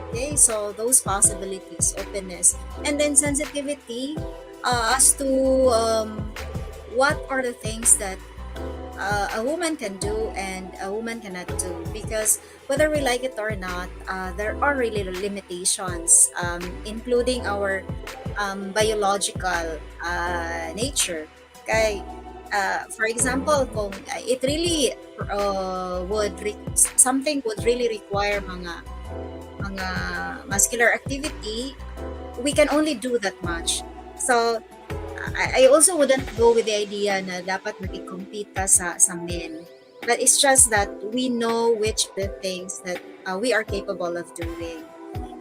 Okay, so those possibilities, openness, and then sensitivity as to what are the things that a woman can do and a woman cannot do, because whether we like it or not, there are really limitations, including our biological nature. Okay, for example, kung it really something would really require mga muscular activity, we can only do that much. So I also wouldn't go with the idea na dapat mag-compete ka sa men. But it's just that we know which the things that we are capable of doing.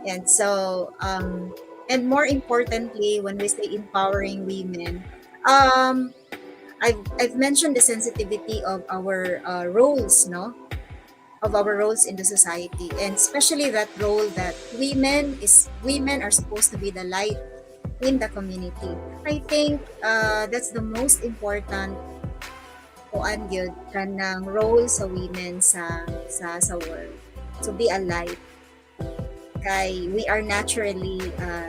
And so, and more importantly, when we say empowering women, I've mentioned the sensitivity of our roles, no? Of our roles in the society, and especially that role that women are supposed to be the light in the community. I think that's the most important kuan gyud kanang role sa women sa world, to be a light, kay we are naturally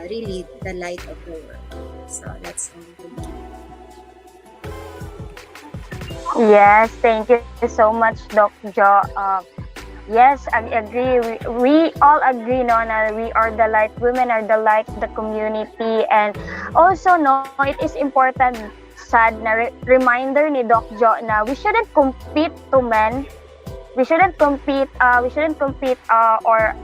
really the light of the world. So that's all. Thank you. Yes, thank you so much, Doc Jo. Yes, I agree. We all agree, no, na we are the light. Women are the light of the community, and also, no, it is important. Sad na reminder ni Doc Jo na we shouldn't compete to men. We shouldn't compete. Or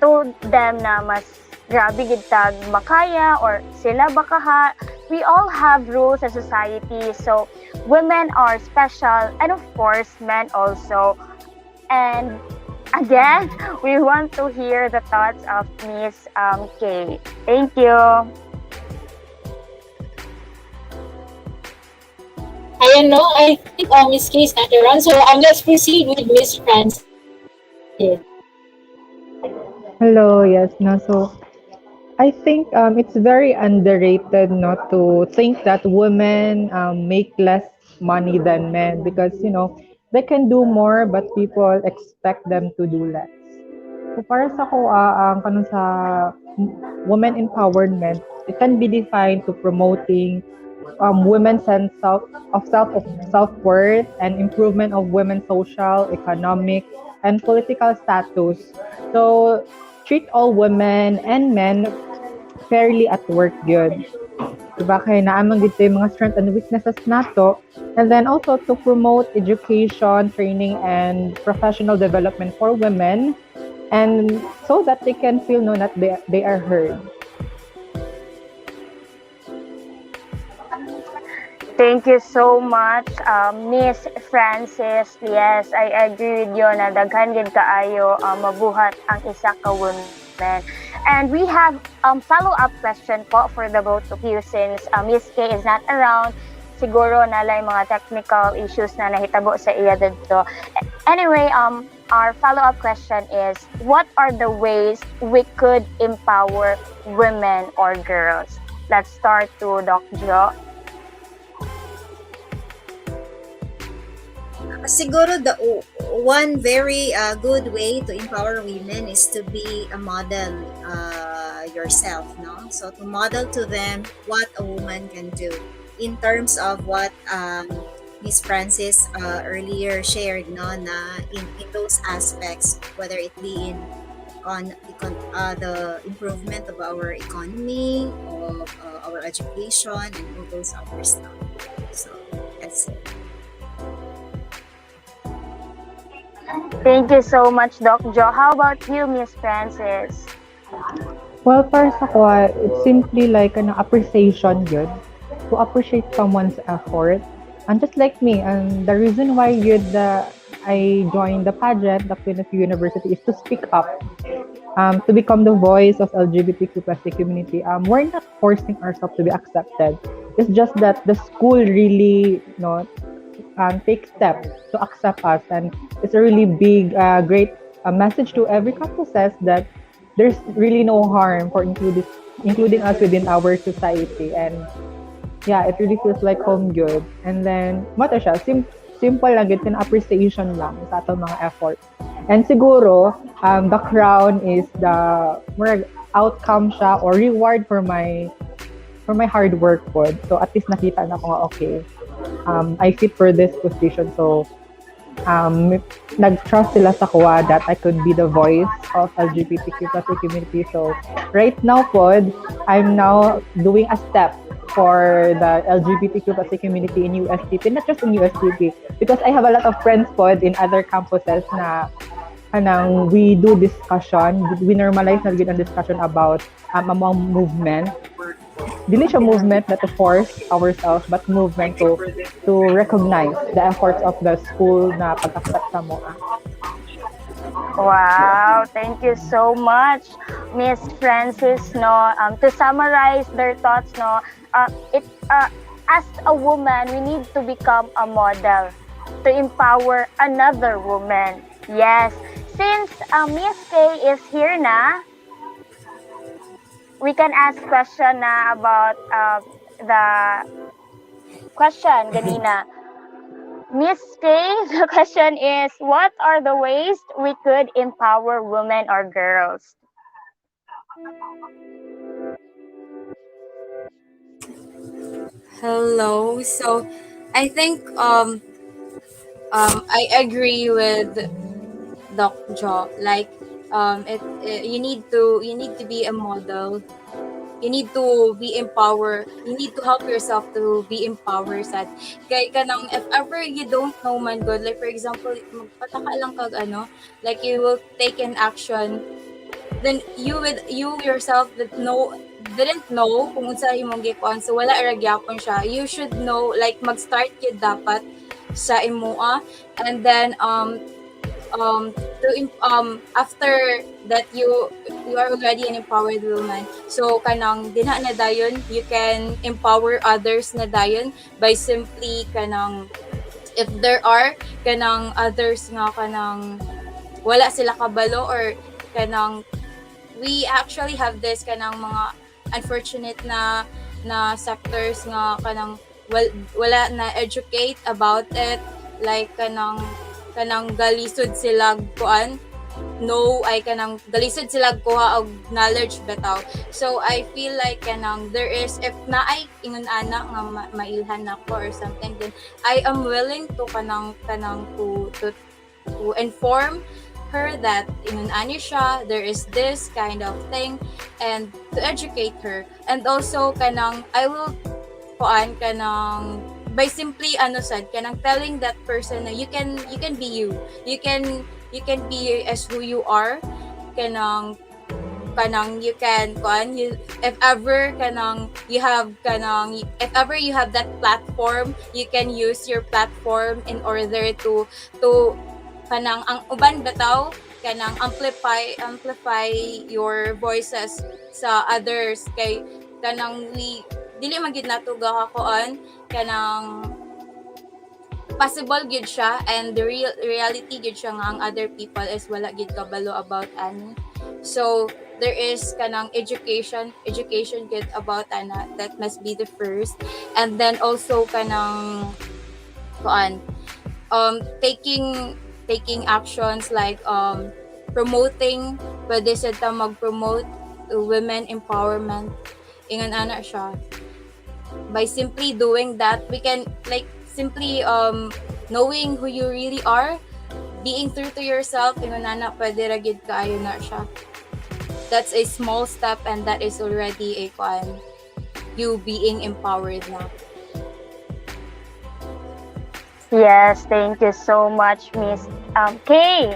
to them na mas grabe gid tag makaya or sila bakaha. We all have rules in society, so women are special, and of course, men also. And again, we want to hear the thoughts of Miss Kay. Thank you. Ayan, no, I think Miss Kay is not around. So let's proceed with Miss Francis. Hello, yes, no. So I think it's very underrated not to think that women make less money than men because they can do more but people expect them to do less. So para sa ko ang kanang sa women empowerment, it can be defined to promoting women's sense of self-worth and improvement of women's social, economic, and political status. So treat all women and men fairly at work gyud. Diba? Kaya naamang gito yung mga strengths and weaknesses nato. And then also to promote education, training, and professional development for women and so that they can feel no that they are heard. Thank you so much, Miss Francis. Yes, I agree with you na daghan gid kaayo mabuhat ang isa ka woman. And we have follow-up question po for the both of you since Miss K is not around. Siguro nalay mga technical issues na nahitabo sa iya dito. Anyway, our follow-up question is, what are the ways we could empower women or girls? Let's start to Doc Jo. Siguro the one very good way to empower women is to be a model yourself, no? So to model to them what a woman can do in terms of what Miss Francis earlier shared, no, na in those aspects, whether it be in the improvement of our economy, of our education, and all those other stuff. So that's it. Thank you so much, Doc Jo. How about you, Miss Francis? Well, para sa ko, it's simply like an appreciation yun. To appreciate someone's effort. And just like me, and the reason why I joined the pageant, the Queen of University, is to speak up. To become the voice of LGBTQ plus community. We're not forcing ourselves to be accepted. It's just that the school really take steps to accept us, and it's a really big, great message to every campuses that there's really no harm for including us within our society, and yeah, it really feels like home good. And then mata siya, simple lang gid kan appreciation lang sa atong mga effort. And siguro the crown is the more outcome siya or reward for my hard work pod. So at least nakita na ko nga okay. I fit for this position. So, nag-trust sila sa kuha that I could be the voice of LGBTQ plus community. So, right now pod, I'm now doing a step for the LGBTQ plus community in USTP, not just in USTP, because I have a lot of friends pod in other campuses na we do discussion, we normalize na ang discussion about among movement. Dili siya movement na to force ourselves, but movement to recognize the efforts of the school na pag-accept sa mo. Wow, thank you so much, Miss Francis. No, to summarize their thoughts, no, as a woman, we need to become a model to empower another woman. Yes, since Miss K is here na, we can ask question na about the question ganina. Miss K, the question is, what are the ways we could empower women or girls? Hello. So, I think I agree with Doc Jo. Like you need to be a model. You need to be empowered. You need to help yourself to be empowered. Sad. Kaya kanang if ever you don't know man God, like for example, magpataka lang kag like you will take an action, then you yourself didn't know kung unsa imong gikuan, so wala ra gyapon siya. You should know, like mag-start yun dapat sa imoa, and then after that you are already an empowered woman, so kanang dinha na dayon you can empower others na dayon by simply kanang if there are kanang others nga kanang wala sila kabalo or kanang we actually have this kanang mga unfortunate na sectors nga kanang wala na educate about it, like kanang galisod sila kuan, no ay kanang galisod sila kuha og knowledge bitaw. So I feel like kanang there is, if na ay ingon ana nga mailhan nako or something, then I am willing to kanang to inform her that ingon ani siya, there is this kind of thing, and to educate her. And also kanang I will kuan kanang by simply sad kanang telling that person na you can be you, you can be as who you are, kanang you can kuan you, if ever you have that platform, you can use your platform in order to kanang ang uban bitaw kanang amplify your voices sa others, kay kanang we dili man gid nato gakakuan kanang possible gid siya, and the reality gid siya nga ang other people is wala gid kabalo about ani. So there is kanang education gid about ana, that must be the first. And then also kanang kuan taking actions like promoting, pwede sa ta mag-promote women empowerment, ingon ana siya. By simply doing that, we can like simply knowing who you really are, being true to yourself, ingon ana pwede ra gid kaayo na siya. That's a small step, and that is already a kuan, you being empowered na. Yes, thank you so much, Miss Kay.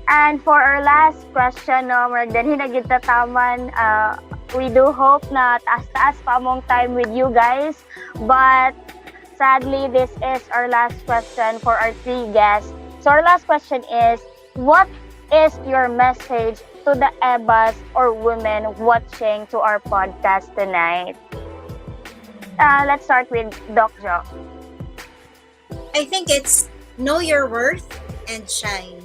And for our last question, no, magdanhin na gid ta taman. We do hope na taas-taas pa mong time with you guys. But sadly, this is our last question for our 3 guests. So our last question is, what is your message to the EBAs or women watching to our podcast tonight? Let's start with Doc Jo. I think it's know your worth and shine.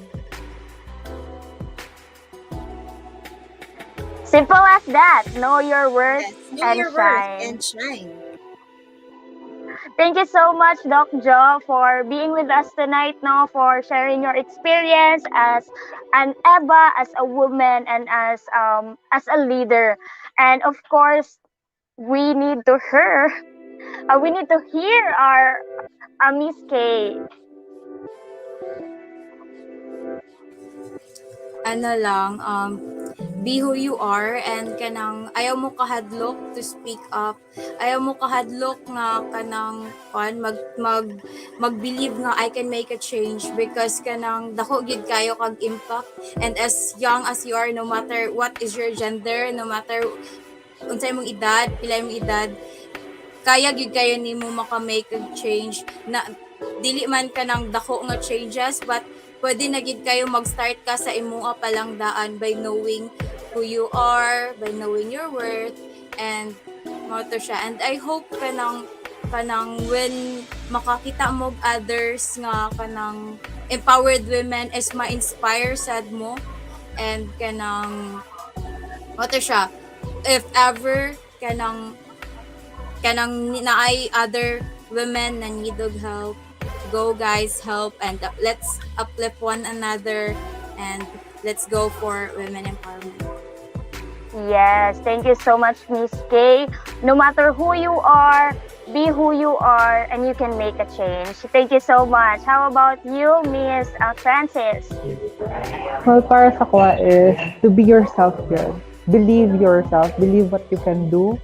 Simple as that. Know your worth Yes, know and your shine. worth and shine. Thank you so much, Doc Jo, for being with us tonight, no, for sharing your experience as an EBA, as a woman, and as a leader. And of course, we need to hear our Miss K. Ano lang, be who you are, and kanang ayaw mo kahadlok to speak up, ayaw mo kahadlok nga kanang mag-believe nga I can make a change, because kanang dako gid kayo kag impact, and as young as you are, no matter what is your gender, no matter unsay mong edad, pila mong edad, kaya gid kayo nimo maka-make a change, na dili man kanang dako nga changes, but pwede na gid kayo mag-start ka sa imong palang daan by knowing who you are, by knowing your worth, and mo to siya. And I hope kanang when makakita mo others nga kanang empowered women is ma-inspire sad mo, and kanang mo to siya, if ever kanang naay other women na need of help, go guys, help, and let's uplift one another, and let's go for women empowerment. Yes, thank you so much, Miss K. No matter who you are, be who you are, and you can make a change. Thank you so much. How about you, Miss Francis? Well, para sa ko is to be yourself, girl. Believe yourself, believe what you can do,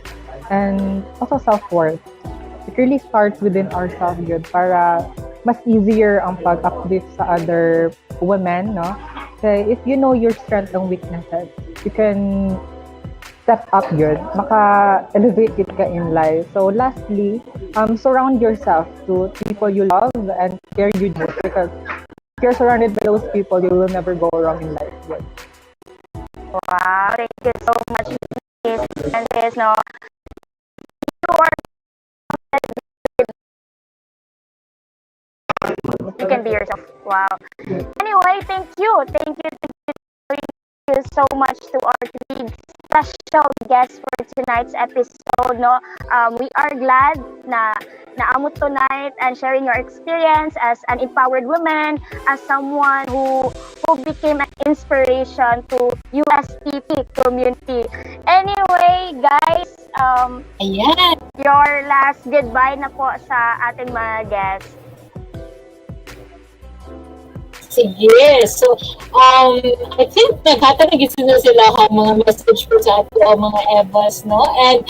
and also self-worth. It really starts within ourselves, good, para mas easier ang pag-uplift sa other women, no? So if you know your strengths and weaknesses, you can step up, good. Maka-elevate it ka in life. So lastly, surround yourself to people you love and care you most, because if you're surrounded by those people, you will never go wrong in life, good. Wow, thank you so much, Miss Francis. No, you are you can be yourself. Wow. Anyway, thank you so so much to our three special guests for tonight's episode. No, we are glad na naamot tonight and sharing your experience as an empowered woman, as someone who became an inspiration to USTP community. Anyway, guys, Ayan. your last goodbye na po sa ating mga guests. Sige. So, I think naghatanagin na sila ang mga message po sa ato ang mga Evas, no? And,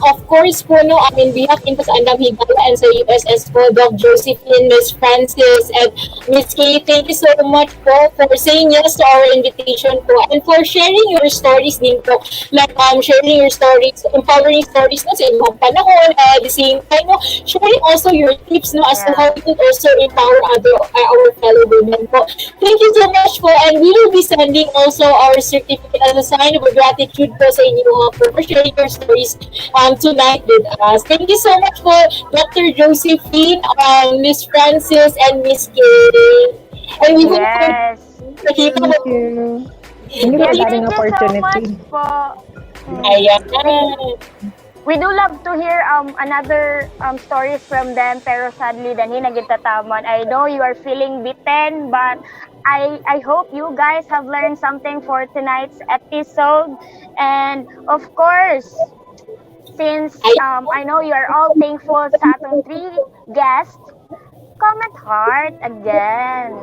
of course po, no, in behalf po sa Andam Higala and sa USS po, Doc Josephine, Miss Francis, and Miss Kay, thank you so much po for saying yes to our invitation po and for sharing your stories din po. Like, sharing your stories, empowering stories, no, sa inyong panahon, at the same time, no, sharing also your tips, no, as to how we could also empower our fellow women po. Thank you so much po, and we will be sending also our certificate as a sign of gratitude po sa inyo po for sharing your stories tonight with us. Thank you so much po, Dr. Josephine, Miss Francis, and Miss Kay. And we hope Yes. Thank you. Thank you for Yes, that thank you so opportunity. much po. Ayan. We do love to hear another stories from them, pero sadly danhi nagitatamon. I know you are feeling beaten, but I hope you guys have learned something for tonight's episode. And of course, since I know you are all thankful sa atong three guests, comment heart again.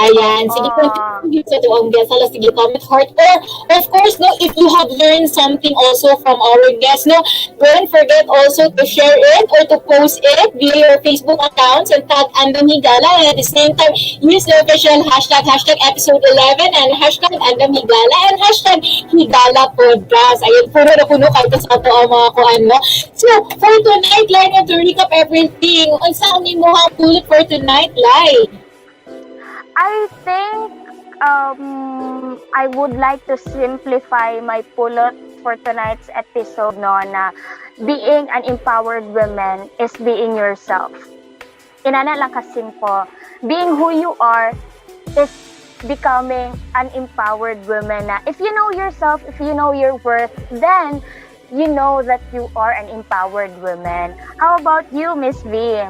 Ayan, sige po, sa tuwang guest, sige, comment heart. Or, of course, no, if you have learned something also from our guests, no, don't forget also to share it or to post it via your Facebook accounts and tag Andam Higala. And at the same time, use the official hashtag episode 11 and hashtag Andam Higala and hashtag Higala Podcast. Ayan, puro na puno kahit sa ito ang mga kuan, no. So, for tonight, Lai, to recap everything, ang saan mo ang pulit for tonight, Lai? I think I would like to simplify my pulot for tonight's episode, no, na being an empowered woman is being yourself. Inana lang kasimple. Being who you are is becoming an empowered woman. Na if you know yourself, if you know your worth, then you know that you are an empowered woman. How about you, Miss V?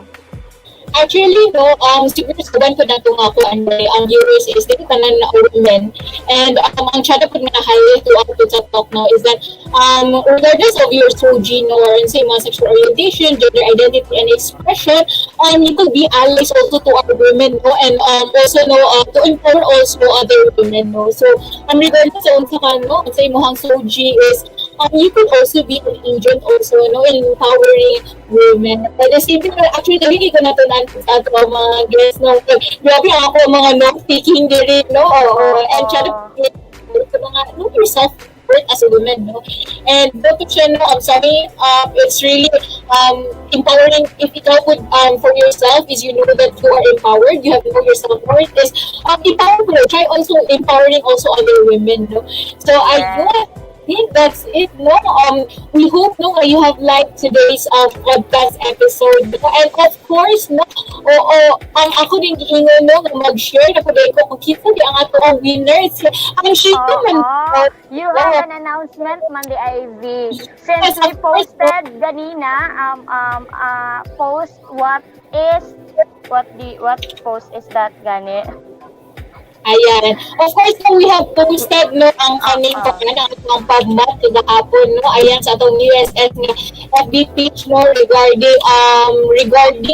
Actually, no, siguro saban ko na itong ako, ang viewers is din tanan na women. And ang tsada po na highlight to ako sa talk, no, is that regardless of your soul gene or say mga sexual orientation, gender identity, and expression, you could be allies also to our women, no, and also, no, to empower also other women, no. So, regardless sa unsa ka, no, sa imong soul gene is, you could also be an agent also, no, in empowering women. At the same time, actually, nabigay ko na ito sa ato mga guests, no. Grabe ako mga note-taking din, no. And try to mga, know yourself worth as a woman, no. And bakit siya, no, sabi, it's really empowering. If ikaw would, for yourself, is you know that you are empowered, you have know yourself worth, is empowering. Try also empowering also other women, no. So, I think that's it, no? We hope, no, you have liked today's podcast episode. And of course, no, ang ako din giingon, no, mag-share na po dahil ko kung kita di ang ato ang winners. Ang shit naman. You have an announcement, Mandy Ivy. Since we posted ganina, post what post is that, gani? Ayan. Of course, no, we have posted, no, ang kaning ang pagmat kagahapon, no. Ayan sa atong USS nga FB page, no, regarding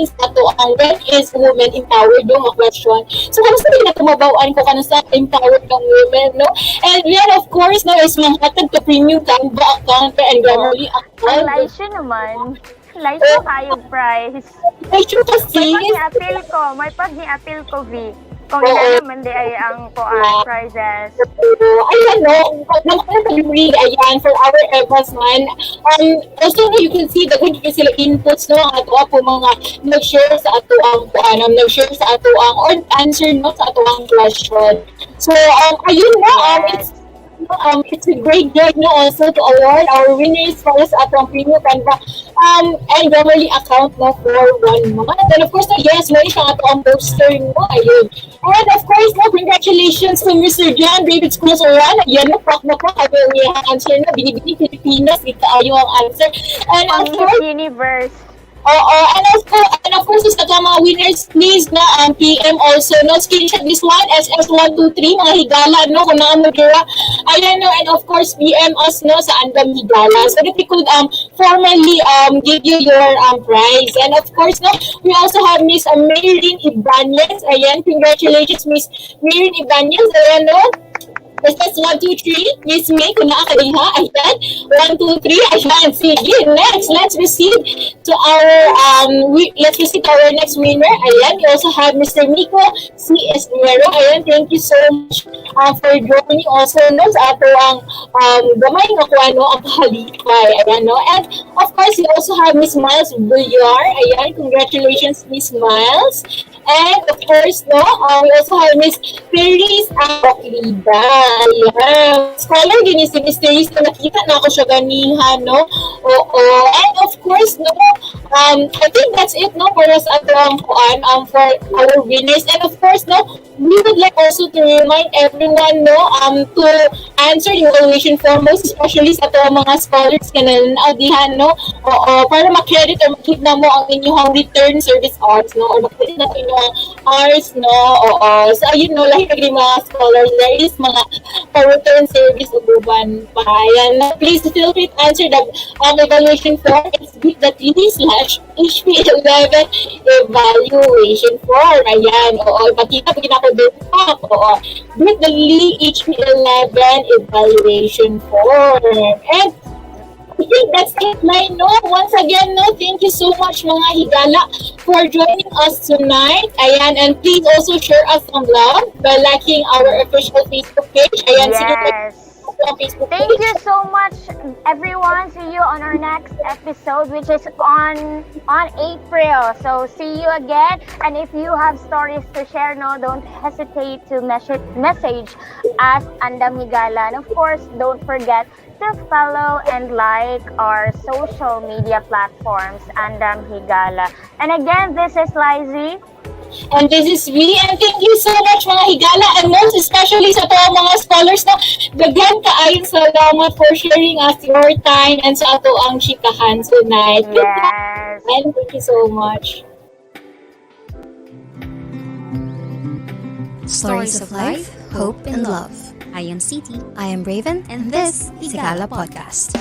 sa ato ang when is women empowered, no, question. So, kung sa na tumabawaan ko kanang sa empowered ng women, no. And then, of course, no, is mahatag ka premium Canva account and Grammarly account. Ang Laisha naman. Laisha kayo price. Laisha kasi. May pag-ni-appeal ko, V. Kung ina naman di ay ang prizes. Ayan, no, nag-agree, ayan, for our Evas man. Also, no, you can see that when you sila inputs, no, ang ato po mga nag-share sa ato ang nag-share sa ato ang or answer, no, sa ato ang question. So, ayun na, it's a great joy no also to award our winners para sa atong premium Canva and Grammarly account no for 1 month. And of course, no, yes, may siyang atong poster no, ayun. And of course, no, congratulations to Mr. John David Cruz Oran. Ayan, no, pak na pak. Abi ang answer na, binibini Pilipinas, ito ayo ang answer. And On of Miss course, Universe. oo, and of course, sa mga winners, please na PM also, no, screenshot this one, SS123, mga higala, no, kung naman mo dira. Ayan, no, and of course, PM us, no, sa Andam Higala, so that we could formally give you your prize. And of course, no, we also have Miss Maylin Ibanez. Ayan, congratulations, Miss Maylin Ibanez. Ayan, no, SS 1, 2, 3, Miss May, kung nakakadiha, ayan, 1, 2, 3, ayan, sige, next, let's proceed to our next winner, ayan, we also have Mr. Nico C.S. Nuero, ayan, thank you so much for joining also, no, sa ato ang gamay nga kung ano, ang halipay, ayan, no, and of course, we also have Miss Miles Bullar, ayan, congratulations, Miss Miles, and of course, no, we also have Miss Paris Apoklida. Ayan. Scholar din si Mr. Reese na nakita na ako siya ganihan, no? Oo. And of course, no, I think that's it, no, para sa atong for our winners. And of course, no, we would like also to remind everyone, no, to answer the evaluation form, most especially sa atong mga scholars ka na naudihan, no? Oo. Para ma-credit or makita na mo ang inyong return service hours, no? Or makita na inyong hours, no? Oo. So, ayun, no, lahi kagli mga scholars, there is mga return service uban pa. Ayan. Please feel free to answer the evaluation form. It's bit.ly/HP11 evaluation form. Ayan. Oo. Ipakita pag ako din pa. Oo. bit.ly/HP11 evaluation form. And I think that's it, Nay, no? Once again, no, thank you so much, mga higala, for joining us tonight. Ayan, and please also share us some love by liking our official Facebook page. Ayan, sige, Yes. Facebook Thank page. you so much, everyone. See you on our next episode, which is on April. So see you again. And if you have stories to share, no, don't hesitate to message us Andam Higala. And of course, don't forget to follow and like our social media platforms, Andam Higala. And again, this is Lizy. And this is V. And thank you so much, mga higala. And most especially sa ato mga scholars na daghan kaayon salamat for sharing us your time and sa ato ang chikahan tonight. Yes. And thank you so much. Stories of life, hope, and love. I am City. I am Raven, and this is Higala Podcast.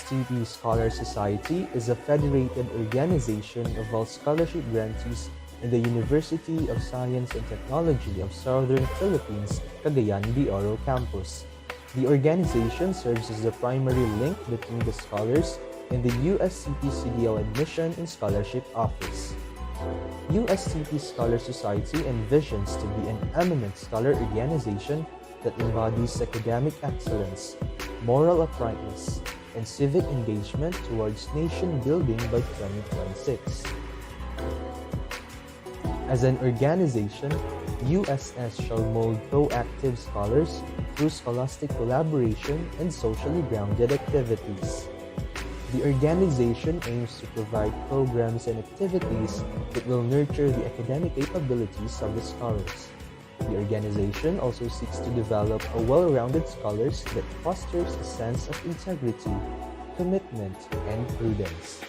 USTP Scholar Society is a federated organization of all scholarship grantees in the University of Science and Technology of Southern Philippines, Cagayan de Oro campus. The organization serves as the primary link between the scholars and the USCP CDL Admission and Scholarship Office. USCP Scholar Society envisions to be an eminent scholar organization that embodies academic excellence, moral uprightness, and civic engagement towards nation building by 2026. As an organization, USS shall mold proactive scholars through scholastic collaboration and socially grounded activities. The organization aims to provide programs and activities that will nurture the academic capabilities of the scholars. The organization also seeks to develop a well-rounded scholars that fosters a sense of integrity, commitment, and prudence.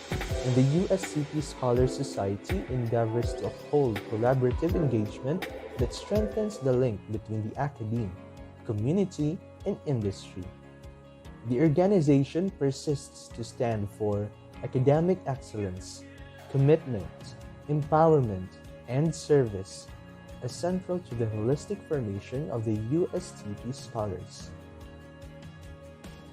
And the USCP Scholar Society endeavors to uphold collaborative engagement that strengthens the link between the academe, community, and industry. The organization persists to stand for academic excellence, commitment, empowerment, and service as central to the holistic formation of the USTP scholars.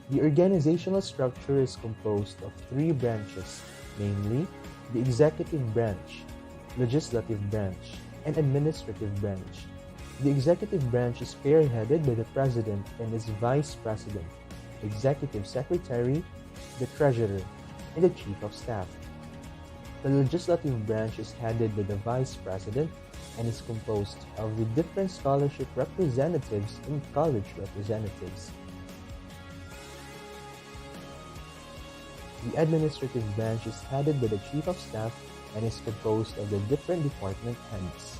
The organizational structure is composed of three branches, namely the executive branch, legislative branch, and administrative branch. The executive branch is spearheaded by the president and his vice president, executive secretary, the treasurer, and the chief of staff. The legislative branch is headed by the vice president and is composed of the different scholarship representatives and college representatives. The administrative branch is headed by the chief of staff and is composed of the different department heads.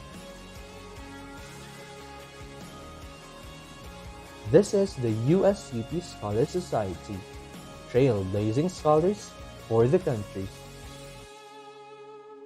This is the USCP Scholar Society, trailblazing scholars for the country.